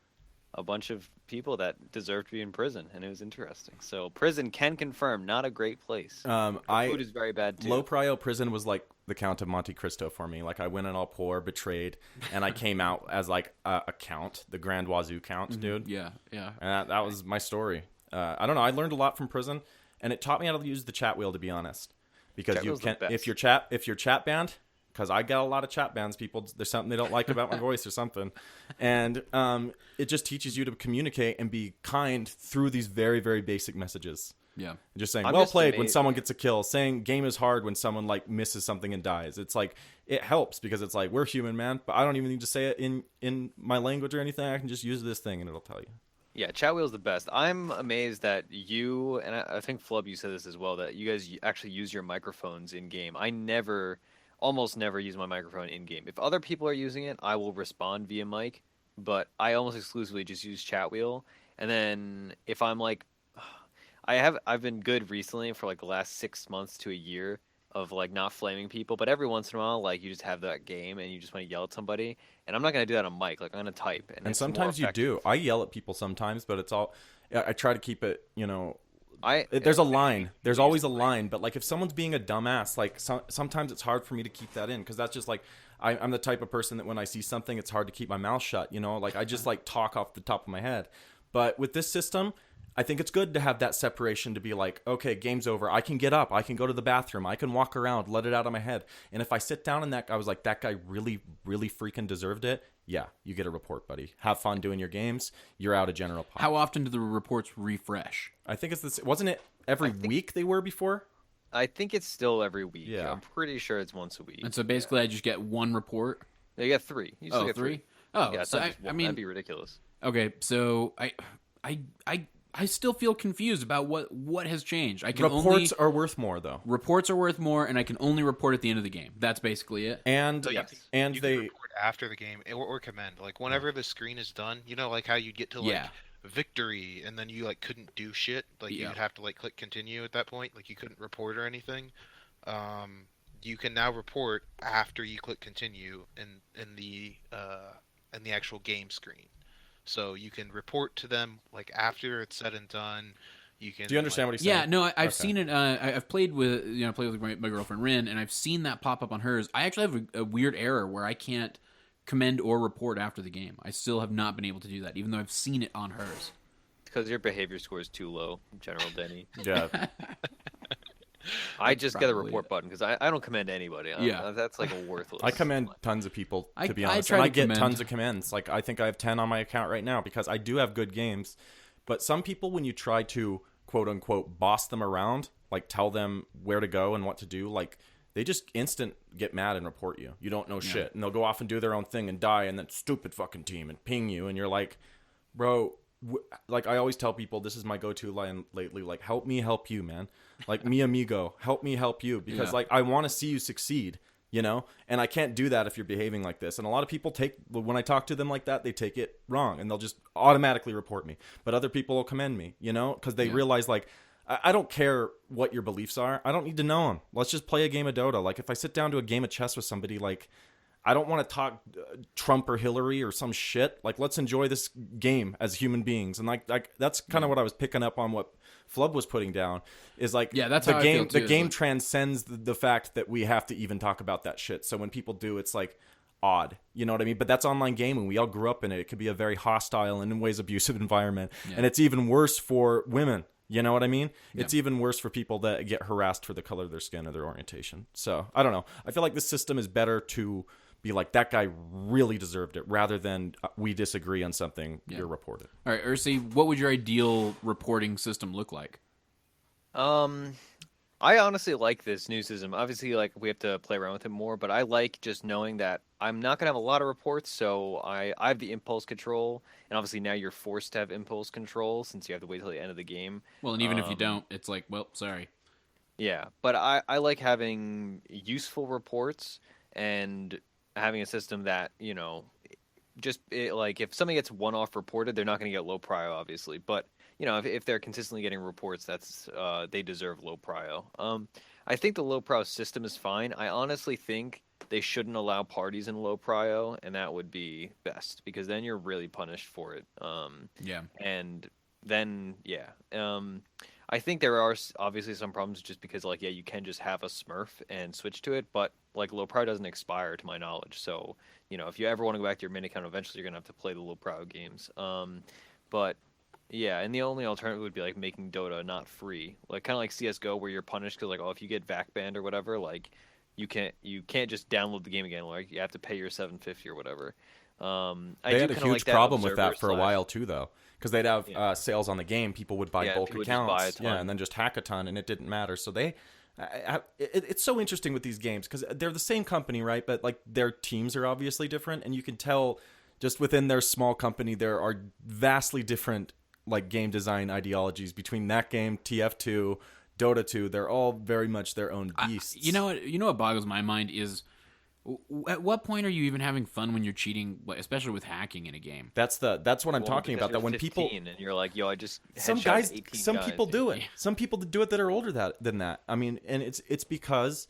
a bunch of people that deserved to be in prison, and it was interesting. So prison can confirm not a great place. Food is very bad too. Low prio prison was like the Count of Monte Cristo for me. Like I went in all poor, betrayed, and I came out as like a count, the Grand Wazoo count, dude. Yeah, yeah. And that was my story. I don't know. I learned a lot from prison, and it taught me how to use the chat wheel. To be honest, because Chat you wheel's the can best. if you're chat banned. Because I got a lot of chat bans. People, there's something they don't like about my voice or something, and it just teaches you to communicate and be kind through these very, very basic messages. Yeah. Just saying, I'm well just played when amazed. someone gets a kill. Saying game is hard when someone like misses something and dies. It's like it helps because it's like we're human, man. But I don't even need to say it in my language or anything. I can just use this thing and it'll tell you. Yeah, chat wheel's the best. I'm amazed that you, and I think Flubb, you said this as well, that you guys actually use your microphones in game. I almost never use my microphone in game. If other people are using it, I will respond via mic, but I almost exclusively just use chat wheel. And then if I'm like, I've been good recently for like the last 6 months to a year of like not flaming people, but every once in a while, like you just have that game and you just want to yell at somebody, and I'm not gonna do that on mic. Like I'm gonna type, And it's more sometimes you effective. do. I yell at people sometimes, but it's all. I try to keep it. There's There's a line. There's always a line. But like if someone's being a dumbass, like sometimes it's hard for me to keep that in because that's just like I'm the type of person that when I see something, it's hard to keep my mouth shut. Like I just like talk off the top of my head. But with this system, I think it's good to have that separation to be like, okay, game's over. I can get up. I can go to the bathroom. I can walk around, let it out of my head. And if I sit down and I was like, that guy really, really freaking deserved it. Yeah, you get a report, buddy. Have fun doing your games. You're out of general pop. How often do the reports refresh? I think it's this. Wasn't it every week they were before? I think it's still every week. Yeah. I'm pretty sure it's once a week. And so basically, I just get one report. You get three. You still Oh, get three? Oh, Yeah, it's so not just one. mean, That'd be ridiculous. okay. So I still feel confused about what has changed. I can Reports are worth more though. reports are worth more, and I can only report at the end of the game. That's basically it. And So Yes. and you they can report after the game or commend. Like whenever the screen is done, like how you get to like Yeah. victory and then you like couldn't do shit. Like Yeah. you'd have to like click continue at that point. Like you couldn't report or anything. You can now report after you click continue in the actual game screen. So you can report to them like after it's said and done. You can. Do you understand what he's Yeah, saying? no, I've Okay. seen it. I've played with my girlfriend Rin, and I've seen that pop up on hers. I actually have a weird error where I can't commend or report after the game. I still have not been able to do that, even though I've seen it on hers. Because your behavior score is too low, General Denny. Yeah. I just get a Probably report button because I don't commend anybody. Yeah. That's like a worthless. I commend tons of people, to I- be I honest. try And I to get commend. tons of commends. Like, I think I have 10 on my account right now because I do have good games. But some people, when you try to, quote unquote, boss them around, like tell them where to go and what to do, like they just instant get mad and report you. You don't know shit. And they'll go off and do their own thing and die, and then stupid fucking team and ping you. And you're like, bro, like I always tell people, this is my go-to line lately. Like, help me help you, man. Like, mi amigo, help me help you. Because like, I want to see you succeed, you know? And I can't do that if you're behaving like this. And a lot of people when I talk to them like that, they take it wrong and they'll just automatically report me. But other people will commend me, you know? Because they realize like, I don't care what your beliefs are. I don't need to know them. Let's just play a game of Dota. Like, if I sit down to a game of chess with somebody, like, I don't want to talk Trump or Hillary or some shit. Like, let's enjoy this game as human beings. And like that's kind of what I was picking up on what Flubb was putting down. Is like, that's the how game. I feel too, the game transcends the fact that we have to even talk about that shit. So when people do, it's like odd. You know what I mean? But that's online gaming. We all grew up in it. It could be a very hostile and in ways abusive environment. Yeah. And it's even worse for women. You know what I mean? Yeah. It's even worse for people that get harassed for the color of their skin or their orientation. So, I don't know. I feel like this system is better to be like, that guy really deserved it, rather than we disagree on something, you're reported. All right, Ursi, what would your ideal reporting system look like? I honestly like this new system. Obviously, like, we have to play around with it more, but I like just knowing that I'm not going to have a lot of reports, so I have the impulse control, and obviously now you're forced to have impulse control since you have to wait till the end of the game. Well, and even if you don't, it's like, well, sorry. Yeah, but I like having useful reports and having a system that, you know, like, if something gets one-off reported, they're not going to get low prio, obviously, but you know, if they're consistently getting reports, that's they deserve low prio. I think the low prio system is fine. I honestly think they shouldn't allow parties in low prio, and that would be best, because then you're really punished for it. And then I think there are obviously some problems, just because, like, you can just have a Smurf and switch to it, but like, low prio doesn't expire to my knowledge. So, you know, if you ever want to go back to your mini account, eventually you're gonna have to play the low prio games. But yeah, and the only alternative would be like making Dota not free, like kind of like CS:GO, where you're punished because, like, oh, if you get VAC banned or whatever, like, you can't just download the game again. Like, you have to pay your $7.50 or whatever. They had a huge problem with that for a while too, though, because they'd have sales on the game. People would buy bulk accounts, and then just hack a ton, and it didn't matter. So it's so interesting with these games, because they're the same company, right? But like, their teams are obviously different, and you can tell just within their small company there are vastly different, like, game design ideologies between that game, TF2, Dota 2. They're all very much their own beasts. You know what boggles my mind is, at what point are you even having fun when you're cheating, especially with hacking in a game? That's what I'm talking about. That when 15 people, and you're like, yo, I just some people do it. Some people do it that are older than that. I mean, and it's because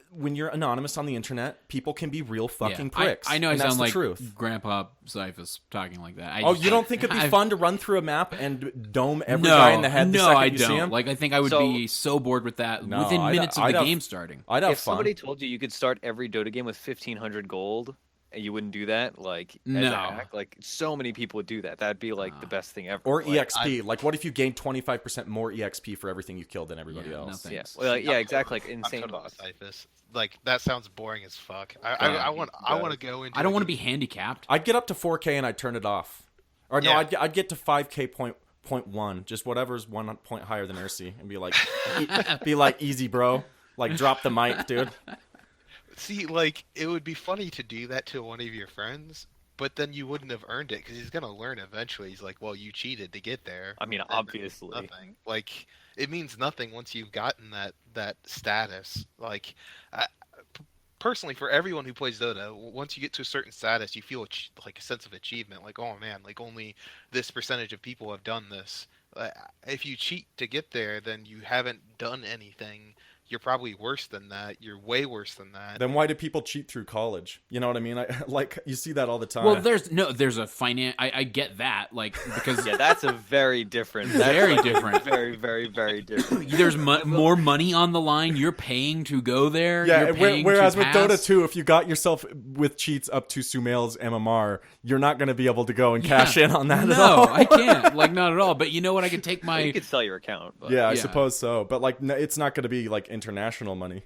when you're anonymous on the internet, people can be real fucking pricks. I know I and sound that's like the truth. Grandpa Cyphus talking like that. You don't think it'd be fun to run through a map and dome every guy in the head the second you see him? Like, I think I would be so bored with that within minutes of the game starting. I'd have if fun. Somebody told you could start every Dota game with 1,500 gold, and you wouldn't do that, like, no. as a hack, like, so many people would do that. That'd be like the best thing ever. Or EXP. Like, what if you gained 25% more EXP for everything you killed than everybody else? No, yeah, well, exactly. Like, insane boss. Like, that sounds boring as fuck. I want to go into. I don't want to be handicapped. I'd get up to 4K and I'd turn it off. Or no, I'd get to 5K point one, just whatever's 1 point higher than Ursi, and be like, easy, bro. Like, drop the mic, dude. See, like, it would be funny to do that to one of your friends, but then you wouldn't have earned it, because he's gonna learn eventually. He's like, well, you cheated to get there. I mean, obviously. Nothing. Like, it means nothing once you've gotten that status. Like, personally, for everyone who plays Dota, once you get to a certain status, you feel like a sense of achievement. Like, oh man, like, only this percentage of people have done this. If you cheat to get there, then you haven't done anything. You're probably worse than that. You're way worse than that. Then why do people cheat through college? You know what I mean? Like, you see that all the time. Well, there's a finance. I get that, like, because that's a very different. Very different. Very, very, very different. There's more money on the line. You're paying to go there. Yeah, you're paying whereas to with pass. Dota 2, if you got yourself with cheats up to Sumail's MMR, you're not going to be able to go and cash in on that at all. No, I can't. Like, not at all. But you know what? I could take my. You could sell your account. But. Yeah, I suppose so. But like, it's not going to be like international money.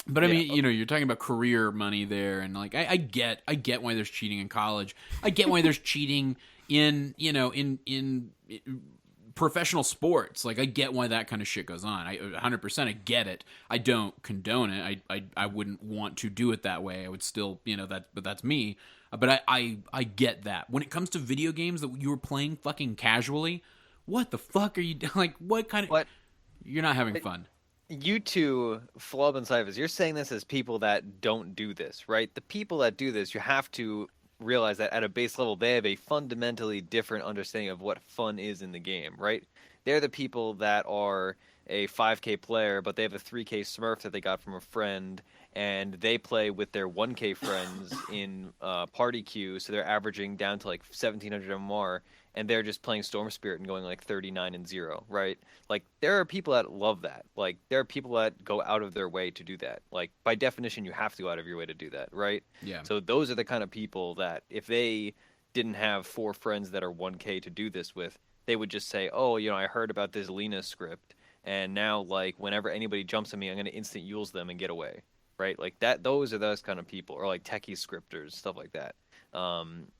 But I mean, you're talking about career money there, and like, I get why there's cheating in college. I get why there's cheating in professional sports. Like, I get why that kind of shit goes on. I 100% I get it. I don't condone it. I wouldn't want to do it that way. I would still, but that's me. But I get that. When it comes to video games that you were playing fucking casually, what the fuck are you like? What kind of? What? You're not having fun. You two, Flubb and Cyphus, you're saying this as people that don't do this, right? The people that do this, you have to realize that at a base level, they have a fundamentally different understanding of what fun is in the game, right? They're the people that are a 5K player, but they have a 3K Smurf that they got from a friend, and they play with their 1K friends in party queue, so they're averaging down to like 1,700 MMR, and they're just playing Storm Spirit and going like 39-0, right? Like, there are people that love that. Like, there are people that go out of their way to do that. Like, by definition, you have to go out of your way to do that, right? Yeah. So those are the kind of people that if they didn't have 4 friends that are 1K to do this with, they would just say, oh, I heard about this Lena script, and now, like, whenever anybody jumps at me, I'm going to instant Yules them and get away, right? Like, those are those kind of people, or like techie scripters, stuff like that.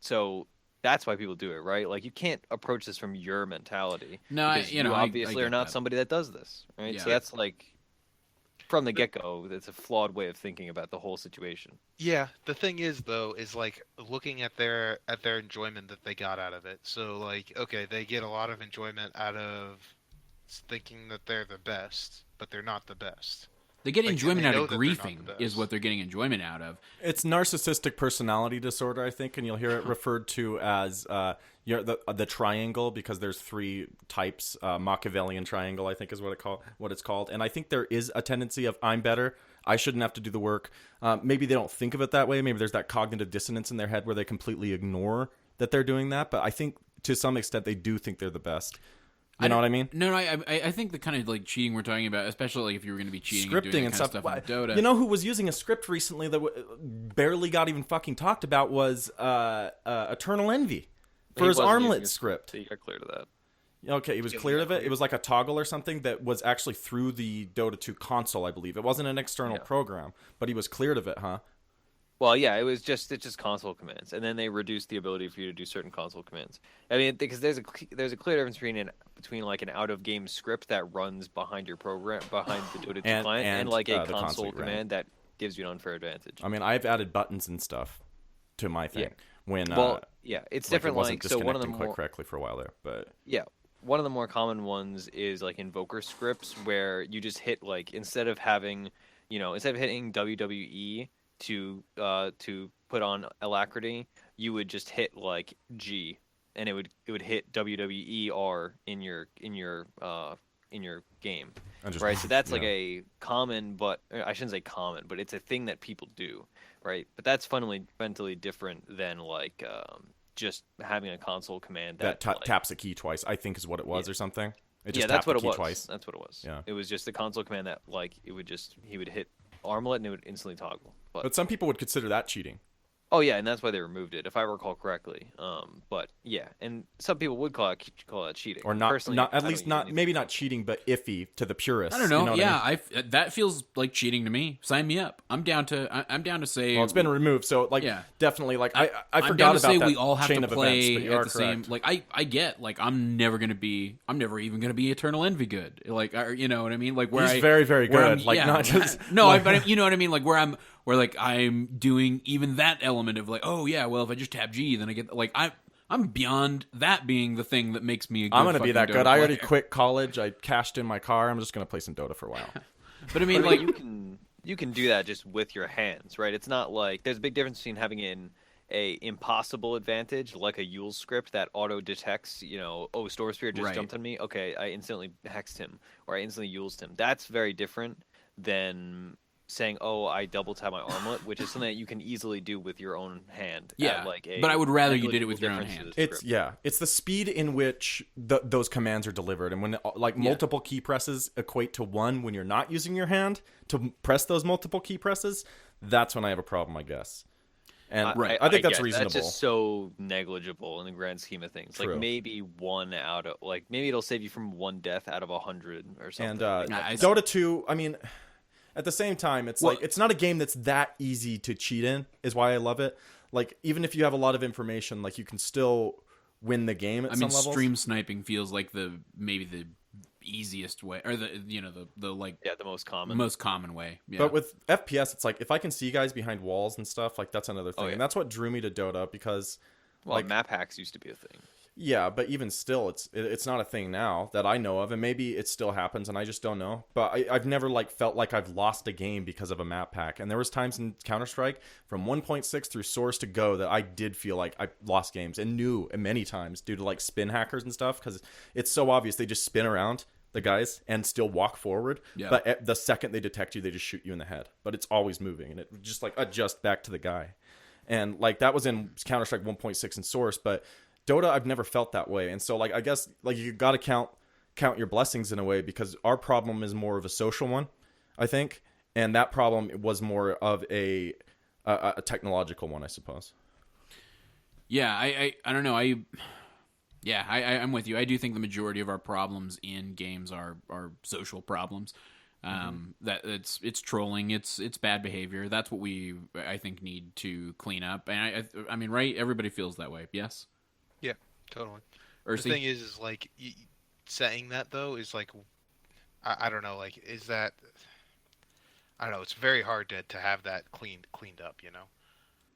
So that's why people do it, right? Like, you can't approach this from your mentality. No, because you I obviously get are not that. somebody that does this, right? Yeah. So that's like, from the get-go, it's a flawed way of thinking about the whole situation. Yeah, the thing is though, is like looking at their enjoyment that they got out of it. So like, okay, they get a lot of enjoyment out of thinking that they're the best, but they're not the best. They get Like, enjoyment they out know of that they're not griefing, the best. is what they're getting enjoyment out of. It's narcissistic personality disorder, I think, and you'll hear it referred to as the triangle, because there's 3 types. Machiavellian triangle, I think, is what it's called. And I think there is a tendency of, I'm better, I shouldn't have to do the work. Maybe they don't think of it that way. Maybe there's that cognitive dissonance in their head where they completely ignore that they're doing that. But I think to some extent they do think they're the best. You know what I mean? No, I think the kind of like cheating we're talking about, especially like if you were going to be cheating and Scripting doing and that kind stuff. of stuff in Dota. You know who was using a script recently that barely got even fucking talked about was Eternal Envy for He his wasn't armlet using a script. So you got clear to that. Okay, he was cleared of it. It was like a toggle or something that was actually through the Dota 2 console, I believe. It wasn't an external program, but he was cleared of it, huh? Well, yeah, it's just console commands, and then they reduced the ability for you to do certain console commands. I mean, because there's a clear difference between like an out of game script that runs behind your program, behind the Dota 2 client, and like a the console right. command that gives you an unfair advantage. I mean, I've added buttons and stuff to my thing when it's like different. it wasn't so one of the disconnecting quite more correctly for a while there, but one of the more common ones is like invoker scripts where you just hit like instead of hitting WWE to put on Alacrity, you would just hit like G, and it would hit WWER in your game, right? So that's like a common, but I shouldn't say common, but it's a thing that people do, right? But that's fundamentally different than like just having a console command that taps a key twice, I think is what it was, or something. It just that's tapped what the it key was. twice. That's what it was. Yeah. It was just the console command that like he would hit armlet and it would instantly toggle. But some people would consider that cheating. Oh yeah, and that's why they removed it, if I recall correctly. But yeah, and some people would call that cheating, or not. Personally, not at I least don't not use maybe not cheating, but iffy to the purists. I don't know. You know what I mean? That feels like cheating to me. Sign me up. I'm down to say. Well, it's been removed, so like definitely like I I'm forgot down to about say that we all have chain to of play events, but you at are the correct. same. Like I get like I'm never even gonna be Eternal Envy good. Like you know what I mean? Like where He's very, very where good. Like not just no, but you know what I mean? Like where like I'm doing even that element of like, oh yeah, well if I just tap G, then I get like I'm beyond that being the thing that makes me a good I'm gonna be that fucking good. Dota I already player. quit college. I cashed in my car. I'm just gonna play some Dota for a while. But I mean, But like you can do that just with your hands, right? It's not like there's a big difference between having a impossible advantage like a Yule script that auto detects, Storm Spirit just jumped on me. Okay, I instantly hexed him or I instantly Yulesed him. That's very different than saying, "Oh, I double tap my armlet," which is something that you can easily do with your own hand. yeah, but I would rather you did it with your own negligible hand. difference to the script. It's the speed in which those commands are delivered, and when multiple key presses equate to one when you're not using your hand to press those multiple key presses, that's when I have a problem, I guess. And I think that's reasonable. That's just so negligible in the grand scheme of things. True. Like maybe one out of maybe it'll save you from one death out of 100 or something. And I- Dota 2, I mean, at the same time, it's like it's not a game that's that easy to cheat in. Is why I love it. Like even if you have a lot of information, like you can still win the game at I some mean, levels. stream sniping feels like maybe the easiest way, or the like the most common way. Yeah. But with FPS, it's like if I can see guys behind walls and stuff, like that's another thing, yeah. and that's what drew me to Dota because, like, map hacks used to be a thing. Yeah, but even still, it's not a thing now that I know of, and maybe it still happens, and I just don't know. But I've never like felt like I've lost a game because of a map pack, and there was times in Counter-Strike from 1.6 through Source to Go that I did feel like I lost games, and knew many times due to like spin hackers and stuff, because it's so obvious they just spin around the guys and still walk forward. Yeah. But the second they detect you, they just shoot you in the head. But it's always moving, and it just like adjust back to the guy, and like that was in Counter-Strike 1.6 and Source, but Dota, I've never felt that way. And so, like, I guess, like, you got to count your blessings in a way, because our problem is more of a social one, I think. And that problem was more of a technological one, I suppose. Yeah, I don't know. I'm with you. I do think the majority of our problems in games are social problems. That it's trolling, it's bad behavior. That's what I think need to clean up. And I mean, right? Everybody feels that way. Yes. Yeah, totally. Ursi? The thing is like saying that though is like, I don't know, like is that, I don't know. It's very hard to have that cleaned up, you know.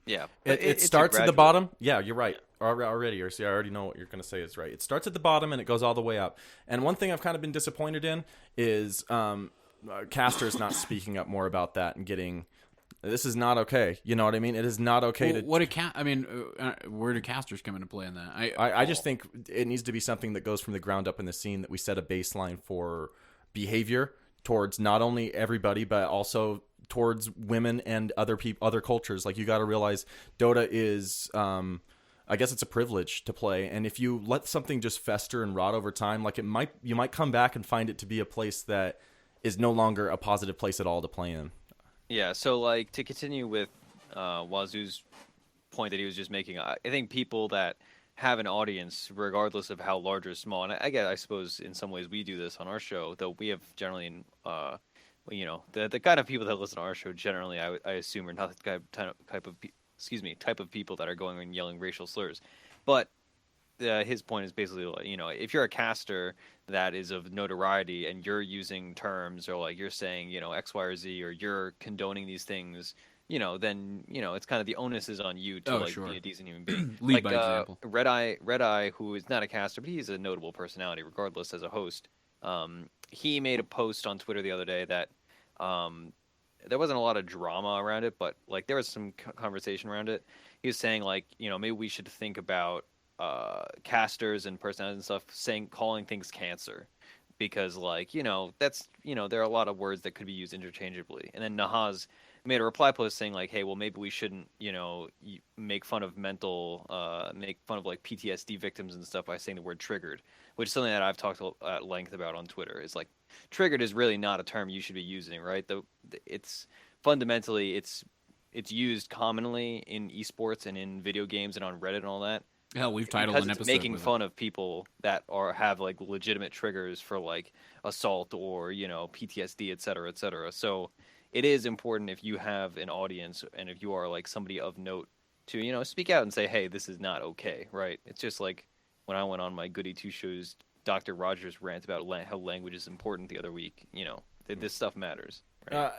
Yeah, it starts at the bottom. Yeah, you're right. Already, Ursi, I already know what you're going to say is right. It starts at the bottom and it goes all the way up. And one thing I've kind of been disappointed in is casters not speaking up more about that and getting. This is not okay. You know what I mean? It is not okay to. Where do casters come into play in that? I just think it needs to be something that goes from the ground up in the scene, that we set a baseline for behavior towards not only everybody, but also towards women and other cultures. Like, you got to realize Dota is, I guess it's a privilege to play. And if you let something just fester and rot over time, like you might come back and find it to be a place that is no longer a positive place at all to play in. Yeah, so like to continue with Wazoo's point that he was just making, I think people that have an audience, regardless of how large or small, and I suppose in some ways we do this on our show, though we have generally, the kind of people that listen to our show generally, I assume, are not the type of people that are going and yelling racial slurs, but his point is basically, if you're a caster that is of notoriety and you're using terms, or like you're saying, X, Y, or Z, or you're condoning these things, then, it's kind of the onus is on you to be a decent human being. Lead by example. Red Eye, who is not a caster, but he's a notable personality regardless as a host. He made a post on Twitter the other day that there wasn't a lot of drama around it, but like there was some conversation around it. He was saying maybe we should think about casters and personalities and stuff calling things cancer, because that's there are a lot of words that could be used interchangeably. And then Nahaz made a reply post saying hey, well, maybe we shouldn't make fun of like PTSD victims and stuff by saying the word triggered, which is something that I've talked at length about on Twitter. Is like, triggered is really not a term you should be using, right? It's fundamentally it's used commonly in esports and in video games and on Reddit and all that. Hell, we've titled because an it's episode making with fun of people that have like legitimate triggers for like assault or PTSD, et cetera, et cetera. So it is important, if you have an audience and if you are like somebody of note, to speak out and say, hey, this is not okay, right? It's just like when I went on my Goody Two Shoes Dr. Rogers rant about how language is important the other week. This stuff matters. Right?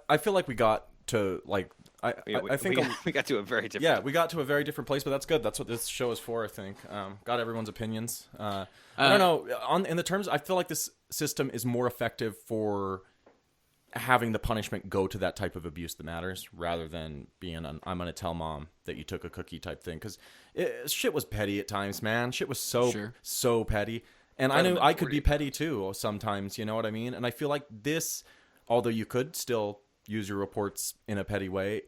I feel like we got to like. I think we got to a very different. Yeah, we got to a very different place, but that's good. That's what this show is for, I think. Got everyone's opinions. I don't know. In the terms, I feel like this system is more effective for having the punishment go to that type of abuse that matters, rather than being I'm going to tell mom that you took a cookie type thing. Because shit was petty at times, man. Shit was so petty. And I knew I could be petty too sometimes, you know what I mean? And I feel like this, although you could still use your reports in a petty way,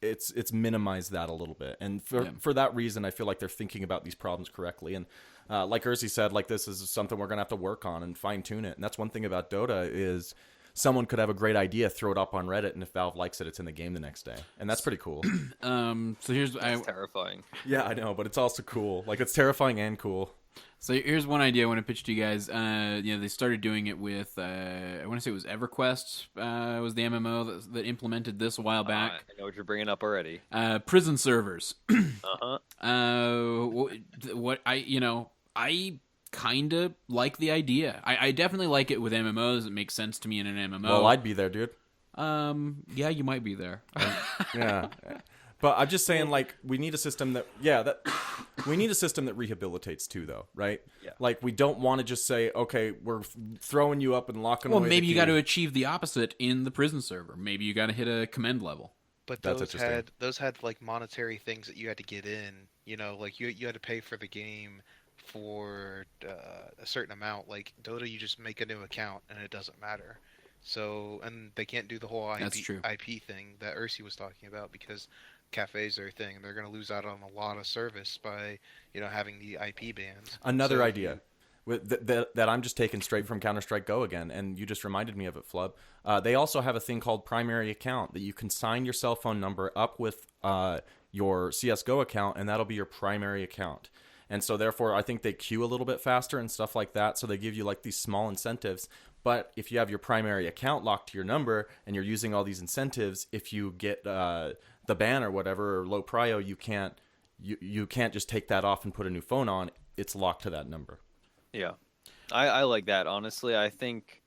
it's minimized that a little bit. And for that reason, I feel like they're thinking about these problems correctly. And like Ursi said, like, this is something we're going to have to work on and fine tune it. And that's one thing about Dota is someone could have a great idea, throw it up on Reddit, and if Valve likes it, it's in the game the next day. And that's pretty cool. So here's... That's terrifying. Yeah, I know, but it's also cool. Like, it's terrifying and cool. So here's one idea I want to pitch to you guys. They started doing it with I want to say it was EverQuest was the MMO that implemented this a while back. I know what you're bringing up already. Prison servers. Uh-huh. What I kind of like the idea. I definitely like it with MMOs. It makes sense to me in an MMO. Well, I'd be there, dude. Yeah, you might be there. Yeah. But I'm just saying, like, we need a system that rehabilitates too, though, right? Yeah. Like, we don't want to just say, okay, we're throwing you up and locking away. Well, maybe the you got key. to achieve the opposite in the prison server. Maybe you got to hit a commend level. But That's those had like monetary things that you had to get in. You know, like you had to pay for the game for a certain amount. Like Dota, you just make a new account and it doesn't matter. So, and they can't do the whole That's true. IP thing that Ursi was talking about because cafes are a thing. They're going to lose out on a lot of service by, having the IP bans. Another idea that I'm just taking straight from Counter-Strike Go again, and you just reminded me of it, Flubb. They also have a thing called primary account that you can sign your cell phone number up with your CSGO account, and that'll be your primary account. And so therefore, I think they queue a little bit faster and stuff like that, so they give you like these small incentives. But if you have your primary account locked to your number and you're using all these incentives, if you get the ban or whatever, or low prio, you can't just take that off and put a new phone on. It's locked to that number. Yeah, I like that, honestly. I think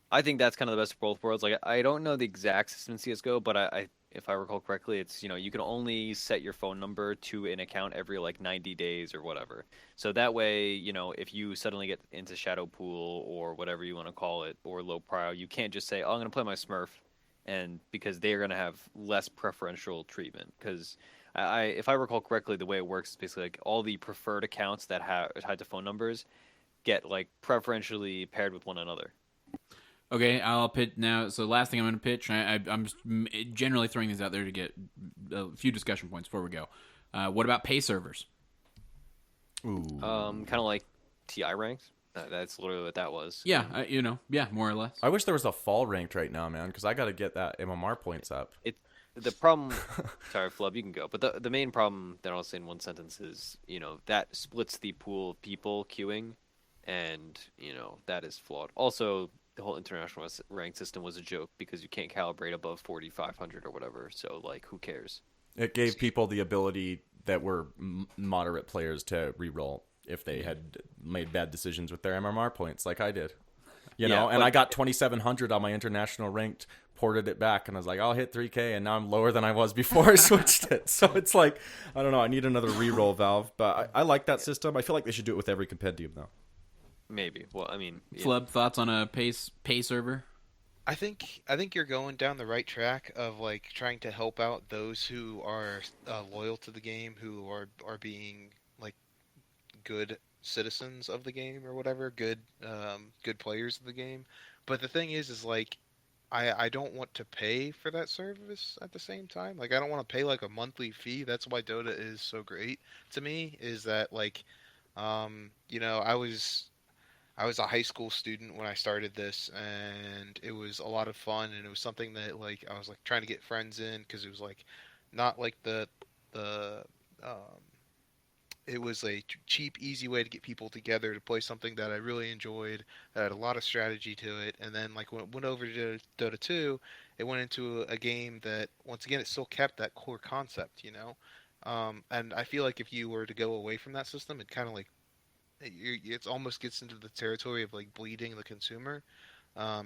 that's kind of the best of both worlds. Like, I don't know the exact system in CSGO, but I if I recall correctly, it's, you can only set your phone number to an account every like 90 days or whatever. So that way, if you suddenly get into Shadow Pool or whatever you want to call it, or low prio, you can't just say, oh, I'm going to play my Smurf, and because they're going to have less preferential treatment. Because if I recall correctly, the way it works is basically like all the preferred accounts that have tied to phone numbers get like preferentially paired with one another. Okay, I'll pitch now. So last thing I'm going to pitch, I'm just generally throwing these out there to get a few discussion points before we go. What about pay servers? Ooh. Kind of like TI ranks. That's literally what that was. Yeah, more or less. I wish there was a fall ranked right now, man, because I got to get that MMR points up. The problem, sorry, Flubb, you can go. But the main problem that I'll say in one sentence is, that splits the pool of people queuing, and that is flawed. Also, the whole international rank system was a joke because you can't calibrate above 4,500 or whatever. So, like, who cares? It gave people the ability that were moderate players to re-roll if they had made bad decisions with their MMR points, like I did. I got 2,700 on my international ranked, ported it back, and I was like, I'll hit 3K, and now I'm lower than I was before I switched it. So it's like, I don't know, I need another re-roll valve, but I like that system. I feel like they should do it with every compendium, though. Maybe. Well, I mean, Flubb, thoughts on a pay server? I think you're going down the right track of like trying to help out those who are loyal to the game, who are being like good citizens of the game or whatever, good players of the game. But the thing is like I don't want to pay for that service at the same time. Like I don't want to pay like a monthly fee. That's why Dota is so great to me. Is that like I was a high school student when I started this, and it was a lot of fun, and it was something that like I was like trying to get friends in because it was like not like it was a cheap, easy way to get people together to play something that I really enjoyed, that had a lot of strategy to it. And then like when it went over to Dota 2, it went into a game that once again it still kept that core concept, and I feel like if you were to go away from that system, it kind of like it almost gets into the territory of like bleeding the consumer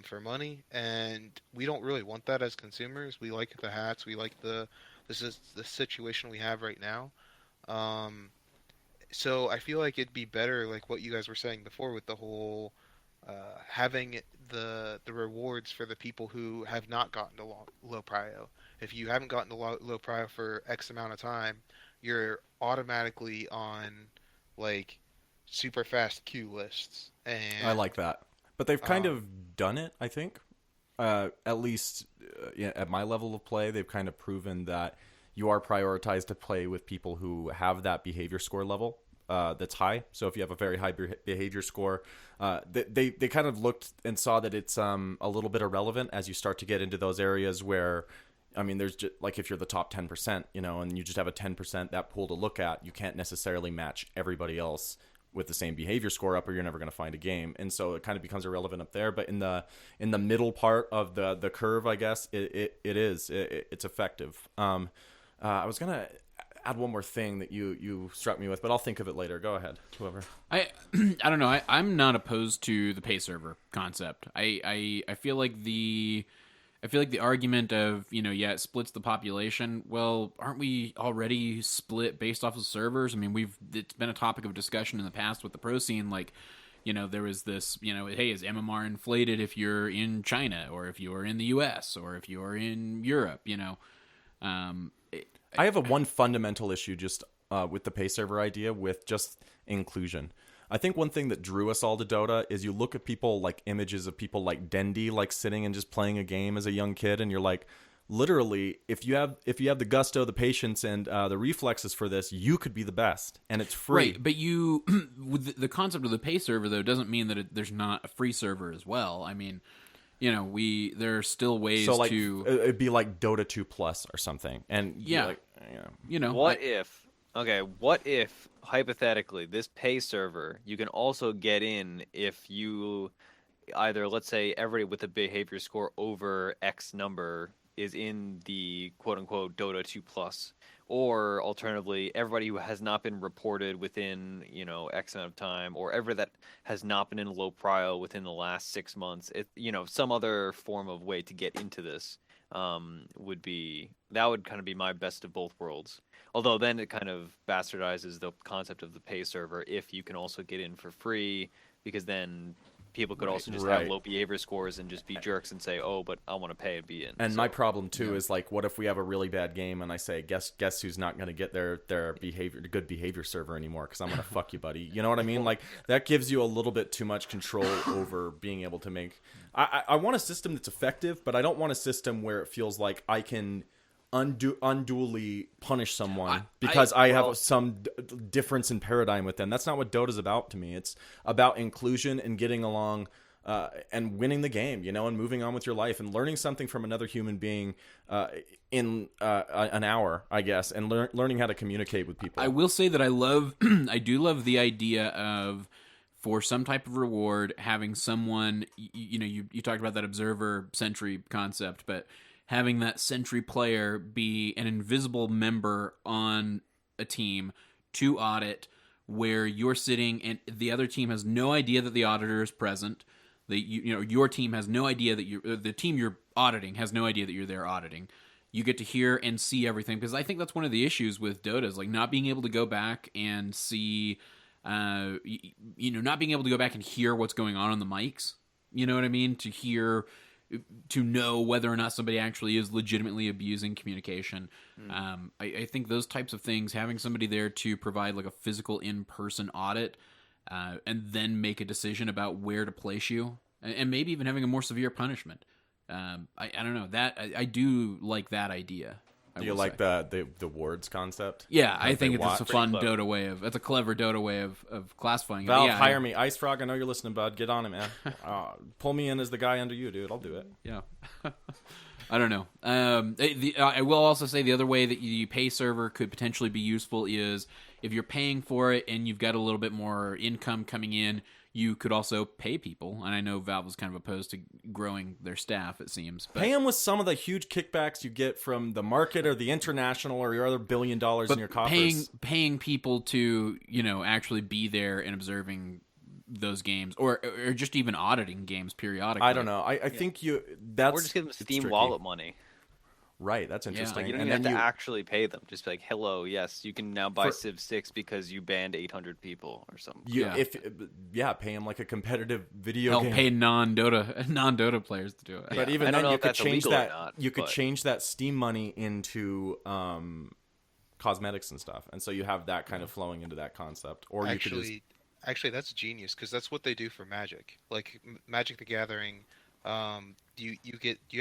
for money, and we don't really want that as consumers. We like the hats, we like this is the situation we have right now. So I feel like it'd be better, like what you guys were saying before, with the whole having the rewards for the people who have not gotten to low prio. If you haven't gotten to low prio for X amount of time, you're automatically on like super fast queue lists. And I like that. But they've kind of done it, I think. At least at my level of play, they've kind of proven that you are prioritized to play with people who have that behavior score level that's high. So if you have a very high behavior score, they kind of looked and saw that it's a little bit irrelevant as you start to get into those areas where, I mean, there's just like if you're the top 10%, and you just have a 10% that pool to look at, you can't necessarily match everybody else with the same behavior score up, or you're never going to find a game. And so it kind of becomes irrelevant up there. But in the middle part of the curve, I guess it's effective. I was gonna add one more thing that you struck me with, but I'll think of it later. Go ahead, whoever. I don't know. I'm not opposed to the pay server concept. I feel like the argument of, it splits the population. Well, aren't we already split based off of servers? I mean, it's been a topic of discussion in the past with the pro scene. Like, there was this, hey, is MMR inflated if you're in China, or if you're in the US, or if you're in Europe? I have one fundamental issue just with the pay server idea, with just inclusion. I think one thing that drew us all to Dota is you look at people, like images of people like Dendi, like sitting and just playing a game as a young kid, and you're like, literally, if you have the gusto, the patience, and the reflexes for this, you could be the best, and it's free. Right, but with the concept of the pay server, though, doesn't mean that there's not a free server as well. I mean, there are still ways so, like, to. It'd be like Dota 2 Plus or something, and yeah, what if hypothetically this pay server you can also get in if you either, let's say, everybody with a behavior score over X number is in the quote-unquote Dota 2 Plus, or alternatively, everybody who has not been reported within, X amount of time, or ever that has not been in low prio within the last 6 months, some other form of way to get into this would kind of be my best of both worlds. Although then it kind of bastardizes the concept of the pay server if you can also get in for free, because then people could also just have low behavior scores and just be jerks and say, oh, but I want to pay and be in. And my problem too is, like, what if we have a really bad game and I say, guess who's not going to get their good behavior server anymore because I'm going to fuck you, buddy. You know what I mean? Like, that gives you a little bit too much control over being able to make. I want a system that's effective, but I don't want a system where it feels like I can unduly punish someone because I have some difference in paradigm with them. That's not what Dota's about to me. It's about inclusion and getting along and winning the game, and moving on with your life and learning something from another human being in an hour, I guess, and learning how to communicate with people. I will say that I do love the idea of, for some type of reward, having someone, you talked about that observer sentry concept, but having that sentry player be an invisible member on a team to audit, where you're sitting and the other team has no idea that the auditor is present. Your team has no idea that the team you're auditing has no idea that you're there auditing. You get to hear and see everything, because I think that's one of the issues with Dota, is like not being able to go back and see, not being able to go back and hear what's going on the mics. You know what I mean? To know whether or not somebody actually is legitimately abusing communication. I think those types of things, having somebody there to provide like a physical in-person audit, and then make a decision about where to place you, and maybe even having a more severe punishment. I don't know, that I do like that idea. Do you like the wards concept? Yeah, I think it's a fun Dota way it's a clever Dota way of classifying Valve, it. Yeah, hire me. Ice Frog, I know you're listening, bud. Get on it, man. Pull me in as the guy under you, dude. I'll do it. Yeah. I don't know. I will also say the other way that you pay server could potentially be useful is if you're paying for it and you've got a little bit more income coming in, you could also pay people. And I know Valve was kind of opposed to growing their staff, it seems. But pay them with some of the huge kickbacks you get from the market or the international or your other $1 billion in your coffers. Paying people to, actually be there and observing those games, or just even auditing games periodically. I don't know. I think that's... Or just give them Steam wallet money. Right, that's interesting. Like, you don't even have to actually pay them. Just be like, hello, yes, you can now buy Civ 6 because you banned 800 people or something. Pay them like a competitive video game. Pay non-Dota players to do it. But even then, you could change that. You could change that Steam money into cosmetics and stuff, and so you have that kind of flowing into that concept. Or Actually, that's genius, because that's what they do for Magic. Like Magic the Gathering, you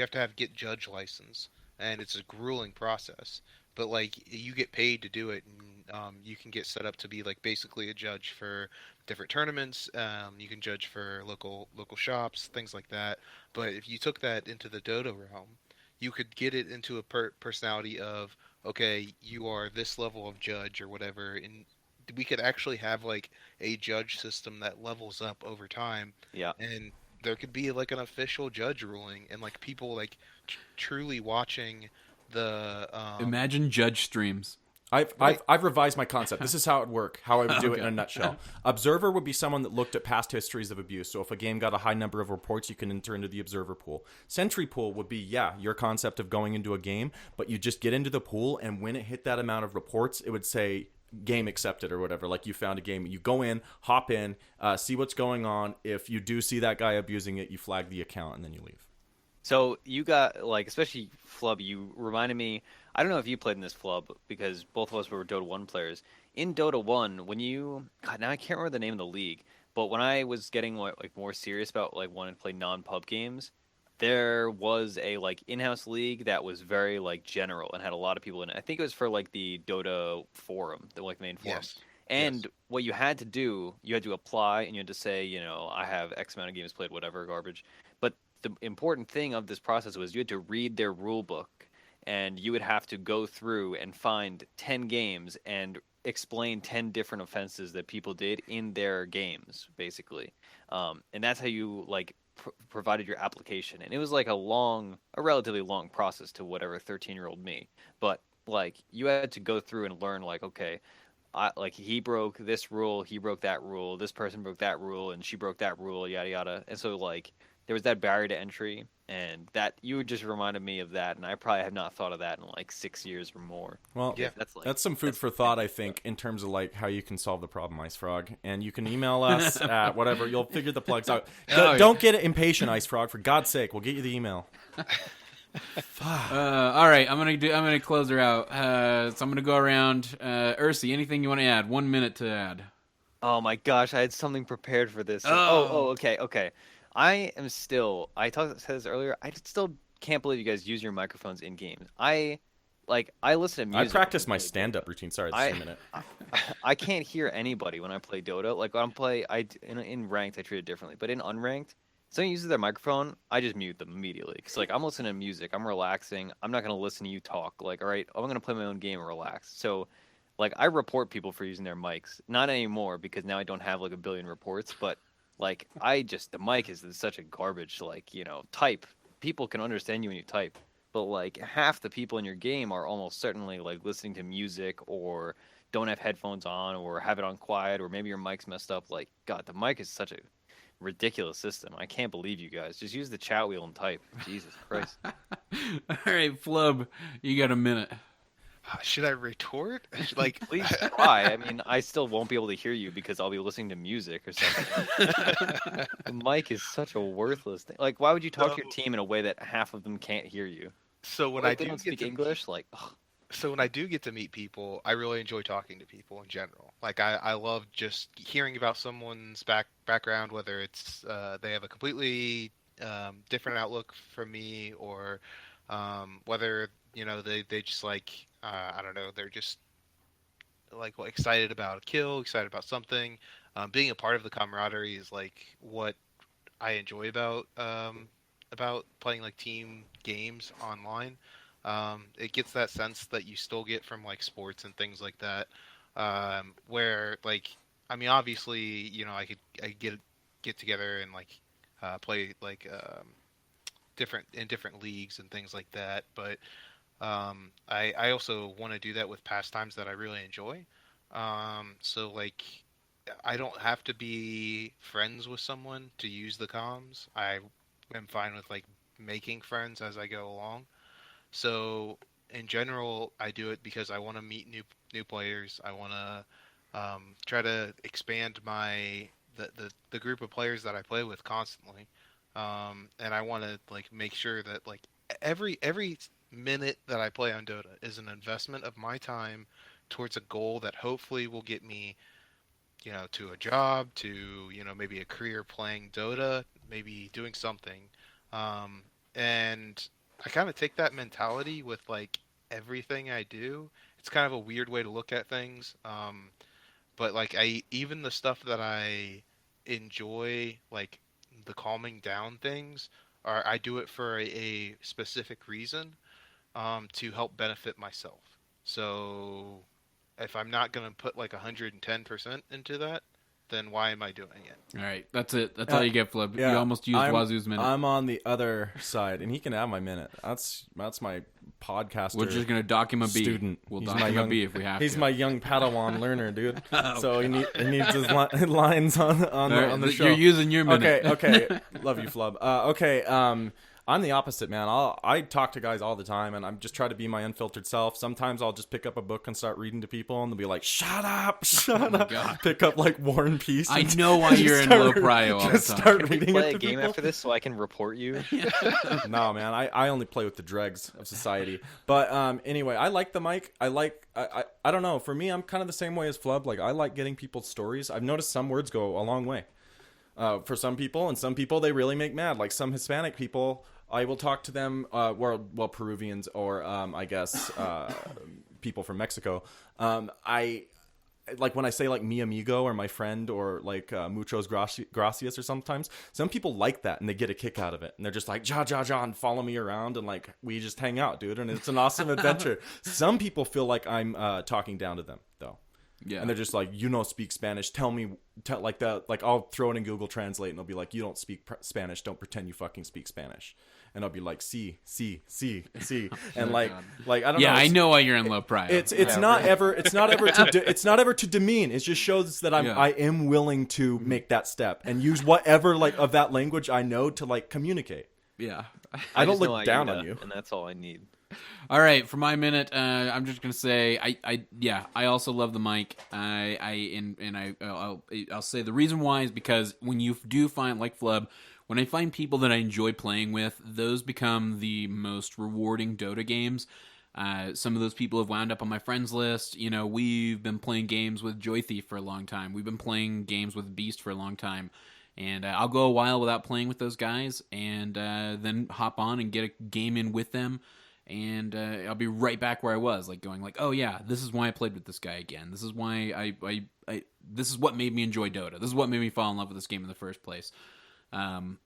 have to have get judge license, and it's a grueling process. But like you get paid to do it, and you can get set up to be like basically a judge for different tournaments. You can judge for local shops, things like that. But if you took that into the Dota realm, you could get it into a personality of, okay, you are this level of judge or whatever, and we could actually have like a judge system that levels up over time, Yeah. and there could be like an official judge ruling, and like people like truly watching the Imagine judge streams. right. I've revised my concept. This is how it would work, how I would do it in Okay. a nutshell. Observer would be someone that looked at past histories of abuse. So if a game got a high number of reports, you can enter into the observer pool. Sentry pool would be, your concept of going into a game, but you just get into the pool, and when it hit that amount of reports, it would say game accepted or whatever. Like you found a game, you go in, hop in, see what's going on. If you do see that guy abusing it, you flag the account and then you leave. So you got like, especially Flub, you reminded me. I don't know if you played in this, Flub, because both of us were Dota 1 players. In Dota 1, when you, God, now I can't remember the name of the league, but when I was getting like more serious about like wanting to play non-pub games, there was a like in-house league that was very like general and had a lot of people in it. I think it was for like the Dota forum, the like main forum. Yes. And Yes. what you had to do, you had to apply and you had to say, I have X amount of games played, whatever garbage. But the important thing of this process was you had to read their rule book, and you would have to go through and find 10 games and explain 10 different offenses that people did in their games, basically. And that's how you like provided your application. And it was like a relatively long process to whatever 13-year-old me. But like you had to go through and learn like, okay, like he broke this rule, he broke that rule, this person broke that rule, and she broke that rule, yada yada. And so like there was that barrier to entry, and that you just reminded me of that, and I probably have not thought of that in like 6 years or more. Well, Yeah. That's like that's some food for thought, I think, in terms of like how you can solve the problem, Ice Frog. And you can email us at whatever. You'll figure the plugs out. yeah. Don't get impatient, Ice Frog. For God's sake, we'll get you the email. All right, I'm gonna close her out. So I'm gonna go around. Ursi, anything you want to add? 1 minute to add. Oh my gosh, I had something prepared for this. Oh. Okay. Said this earlier. I still can't believe you guys use your microphones in games. I listen to I music. practice when my play stand-up routine. Sorry, this I, is a minute. I can't hear anybody when I play Dota. Like when I play, in ranked I treat it differently, but in unranked, someone uses their microphone, I just mute them immediately. Cause like I'm listening to music, I'm relaxing. I'm not gonna listen to you talk. Like all right, I'm gonna play my own game and relax. So like I report people for using their mics. Not anymore because now I don't have like a billion reports, but like the mic is such a garbage like, type. People can understand you when you type. But like half the people in your game are almost certainly like listening to music or don't have headphones on or have it on quiet or maybe your mic's messed up. Like God, the mic is such a ridiculous system. I can't believe you guys. Just use the chat wheel and type. Jesus Christ. All right, Flub, you got a minute. Should I retort? Like, Please try. I mean, I still won't be able to hear you because I'll be listening to music or something. The mic is such a worthless thing. Like, why would you talk to your team in a way that half of them can't hear you? so when Like, I they do don't get speak to English. Like, ugh. so when I do get to meet people, I really enjoy talking to people in general. Like I love just hearing about someone's background, whether it's they have a completely different outlook from me, or whether they just like I don't know, they're just like excited about a kill, excited about something. Being a part of the camaraderie is like what I enjoy about playing like team games online. It gets that sense that you still get from like sports and things like that, where like I mean obviously I get together and like play like different leagues and things like that, but I also want to do that with pastimes that I really enjoy. So like I don't have to be friends with someone to use the comms. I am fine with like making friends as I go along. So in general, I do it because I want to meet new players. I want to try to expand the group of players that I play with constantly, and I want to like make sure that like every minute that I play on Dota is an investment of my time towards a goal that hopefully will get me to a job, to maybe a career playing Dota, maybe doing something, and I kind of take that mentality with like everything I do. It's kind of a weird way to look at things, but like even the stuff that I enjoy, like the calming down things, are I do it for a specific reason, to help benefit myself. So if I'm not gonna put like 110% into that, then why am I doing it? All right, that's it. That's all you get, Flubb. Yeah, You almost used Wazoo's minute. I'm on the other side, and he can have my minute. That's my podcaster. We're just gonna dock him a B. Student. We'll He's dock my him young- a B if we have to. He's my young Padawan learner, dude. So he needs his lines on the show. You're using your minute. Okay. Love you, Flubb. Okay. I'm the opposite, man. I talk to guys all the time, and I'm just try to be my unfiltered self. Sometimes I'll just pick up a book and start reading to people, and they'll be like, "Shut up, shut up." God. Pick up like War and Peace. I and know why just you're in start- low prio all the just time. start Can we reading play it a to game people. after this so I can report you? No, man, I only play with the dregs of society. But anyway, I like the mic. I don't know. For me, I'm kind of the same way as Flubb. Like, I like getting people's stories. I've noticed some words go a long way for some people, and some people they really make mad. Like some Hispanic people, I will talk to them. Well, Peruvians or I guess people from Mexico. I like when I say like mi amigo or my friend or like muchos gracias or sometimes some people like that and they get a kick out of it and they're just like ja and follow me around and like we just hang out, dude, and it's an awesome adventure. Some people feel like I'm talking down to them though. Yeah. And they're just like, you don't speak Spanish. Tell like that. Like I'll throw it in Google Translate and they'll be like, you don't speak Spanish. Don't pretend you fucking speak Spanish. And I'll be like, see, and like I don't know. Yeah, I know why you're in low prio. It's not ever to demean. It just shows that I am willing to make that step and use whatever like of that language I know to like communicate. Yeah. I don't just know look down Aida, on you. and that's all I need. All right, for my minute, I'm just gonna say I also love the mic. I'll say the reason why is because when you do find like Flubb, when I find people that I enjoy playing with, those become the most rewarding Dota games. Some of those people have wound up on my friends list. You know, we've been playing games with Joy Thief for a long time. We've been playing games with Beast for a long time. And I'll go a while without playing with those guys and then hop on and get a game in with them. And I'll be right back where I was, like going like, oh yeah, this is why I played with this guy again. This is why I this is what made me enjoy Dota. This is what made me fall in love with this game in the first place. And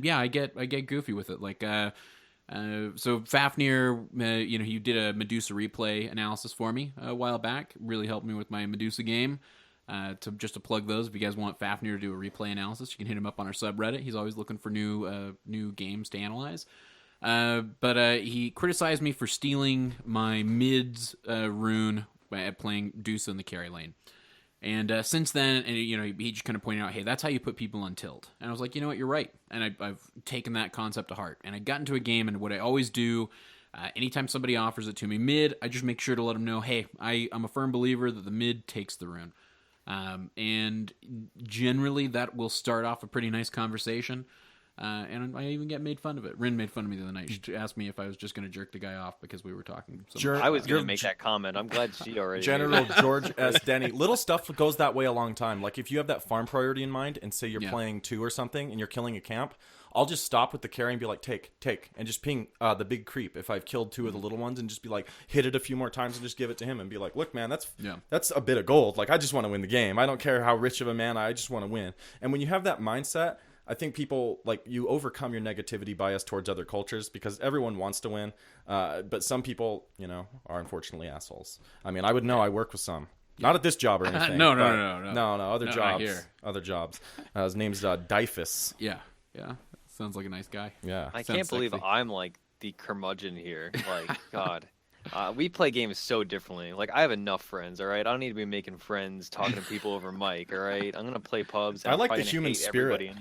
yeah, I get goofy with it. Like, so Fafnir, he did a Medusa replay analysis for me a while back. Really helped me with my Medusa game. To plug those, if you guys want Fafnir to do a replay analysis, you can hit him up on our subreddit. He's always looking for new games to analyze. But he criticized me for stealing my mids rune at playing Dusa in the carry lane. And since then, and he just kind of pointed out, hey, that's how you put people on tilt. And I was like, you know what, you're right. And I've taken that concept to heart. And I got into a game, and what I always do, anytime somebody offers it to me mid, I just make sure to let them know, hey, I'm a firm believer that the mid takes the rune. And generally, that will start off a pretty nice conversation. And I even get made fun of it. Rin made fun of me the other night. She asked me if I was just going to jerk the guy off because we were talking. I was going to make that comment. I'm glad she already General George S. Denny. Little stuff goes that way a long time. Like if you have that farm priority in mind and say you're playing 2 or something and you're killing a camp, I'll just stop with the carry and be like, take, and just ping the big creep if I've killed 2 of the little ones and just be like, hit it a few more times and just give it to him and be like, look, man, that's a bit of gold. Like I just want to win the game. I don't care how rich of a man I just want to win. And when you have that mindset, I think people, like, you overcome your negativity bias towards other cultures because everyone wants to win. But some people, are unfortunately assholes. I mean, I would know. I work with some. Not at this job or anything. No. Other No, jobs. not here. Other jobs. His name's Dyfus. Yeah. Sounds like a nice guy. Yeah. I can't believe sexy. I'm like the curmudgeon here. Like, God. We play games so differently. Like, I have enough friends, all right? I don't need to be making friends, talking to people over mic, all right? I'm going to play pubs. And I like I'm the probably gonna human hate spirit. everybody.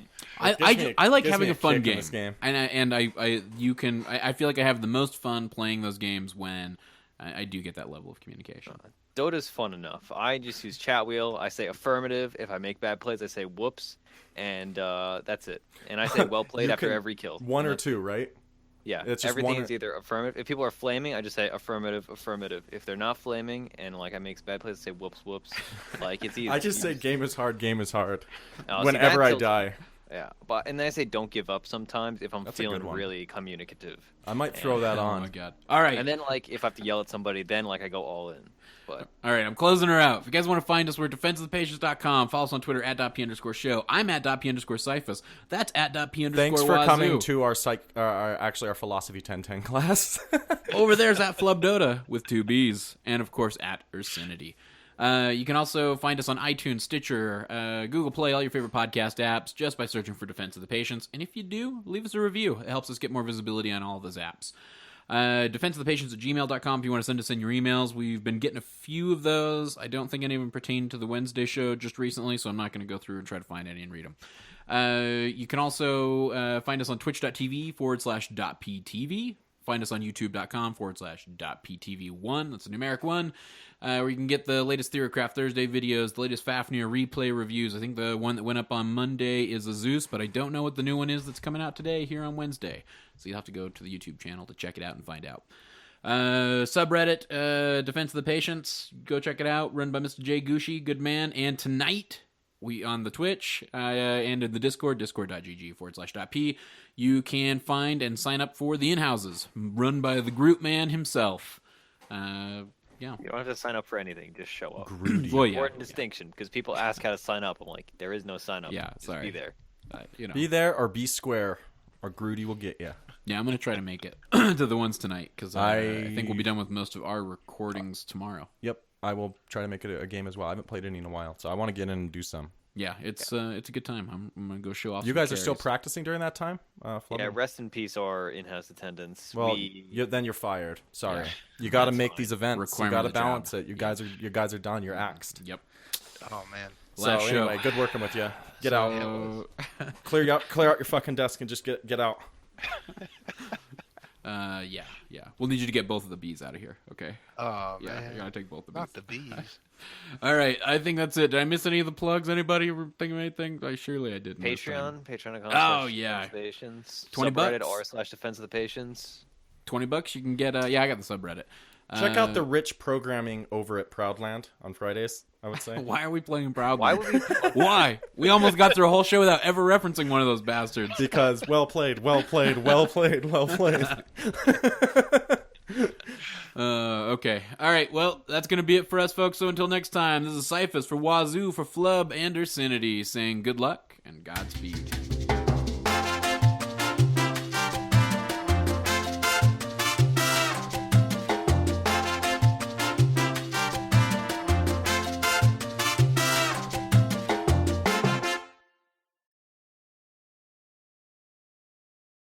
I like gives having me a fun kick in game. this game. And I feel like I have the most fun playing those games when I do get that level of communication. Dota's fun enough. I just use chat wheel. I say affirmative. If I make bad plays, I say whoops. And that's it. And I say well played after every kill. One or two, right? Yeah, It's just everything one is either affirmative. If people are flaming, I just say affirmative. If they're not flaming and like I make bad plays, I say whoops. Like it's easy. I just say game is hard. Oh, see, Whenever that I tilts- die. Yeah, but and then I say don't give up sometimes if I'm That's a good feeling one. really communicative. I might throw that Oh on. my god! All right, And then like if I have to yell at somebody, then like I go all in. But all right, I'm closing her out. If you guys want to find us, we're at defenseofthepatients.com. Follow us on Twitter at .p_show. I'm at .p_Cyphus. That's at .p_Wazoo. Thanks for coming to our our philosophy 1010 class. Over there's at Flubb Dota with 2 B's, and of course at Ursinity. You can also find us on iTunes, Stitcher, Google Play, all your favorite podcast apps, just by searching for Defense of the Patients. And if you do, leave us a review. It helps us get more visibility on all of those apps. defenseofthepatients@gmail.com if you want to send us in your emails. We've been getting a few of those. I don't think any of them pertain to the Wednesday show just recently, so I'm not going to go through and try to find any and read them. You can also find us on twitch.tv/.ptv. Find us on youtube.com/.ptv1. That's a numeric 1. Where you can get the latest Theorycraft Thursday videos, the latest Fafnir replay reviews. I think the one that went up on Monday is a Zeus, but I don't know what the new one is that's coming out today here on Wednesday. So you'll have to go to the YouTube channel to check it out and find out. Subreddit, Defense of the Patients. Go check it out. Run by Mr. Jay Gushi, good man. And tonight, we on the Twitch and in the Discord, discord.gg/.p, you can find and sign up for the in-houses run by the Groot Man himself. Yeah. you don't have to sign up for anything; just show up. Well, yeah, Important distinction, because people ask how to sign up. I'm like, there is no sign up. Yeah, Just sorry. be there. Be there or be square, or Groody will get you. Yeah, I'm going to try to make it to the ones tonight, because I think we'll be done with most of our recordings tomorrow. Yep, I will try to make it a game as well. I haven't played any in a while, so I want to get in and do some. Yeah, it's a good time. I'm going to go show off You some guys are still carries. practicing during that time? Flubb? Yeah, rest in peace, our in-house attendants. Well, We then you're fired. Sorry, Yeah. you got to That's make fine. these events. Requirement You got to of the job. balance it. You guys are done. You're axed. Yep. Oh man. Last so show. anyway, good working with you. Get out. So, Clear out your fucking desk and just get out. yeah. We'll need you to get both of the bees out of here, okay? Oh Yeah, man. you got to take both the bees. Not the bees. All right, I think that's it. Did I miss any of the plugs? Anybody think of anything? Surely I didn't. this time. Patreon.com. Oh, yeah. Patients. 20 Subreddit bucks? r/Defense of the Patients. $20 you can get. Yeah, I got the subreddit. Check out the rich programming over at Proudland on Fridays, I would say. Why are we playing Proud? Why would we? Why? We almost got through a whole show without ever referencing one of those bastards. Because well played. Okay. All right. Well, that's going to be it for us, folks. So until next time, this is Cyphus for Wazoo, for Flubb and Ursinity, saying good luck and Godspeed.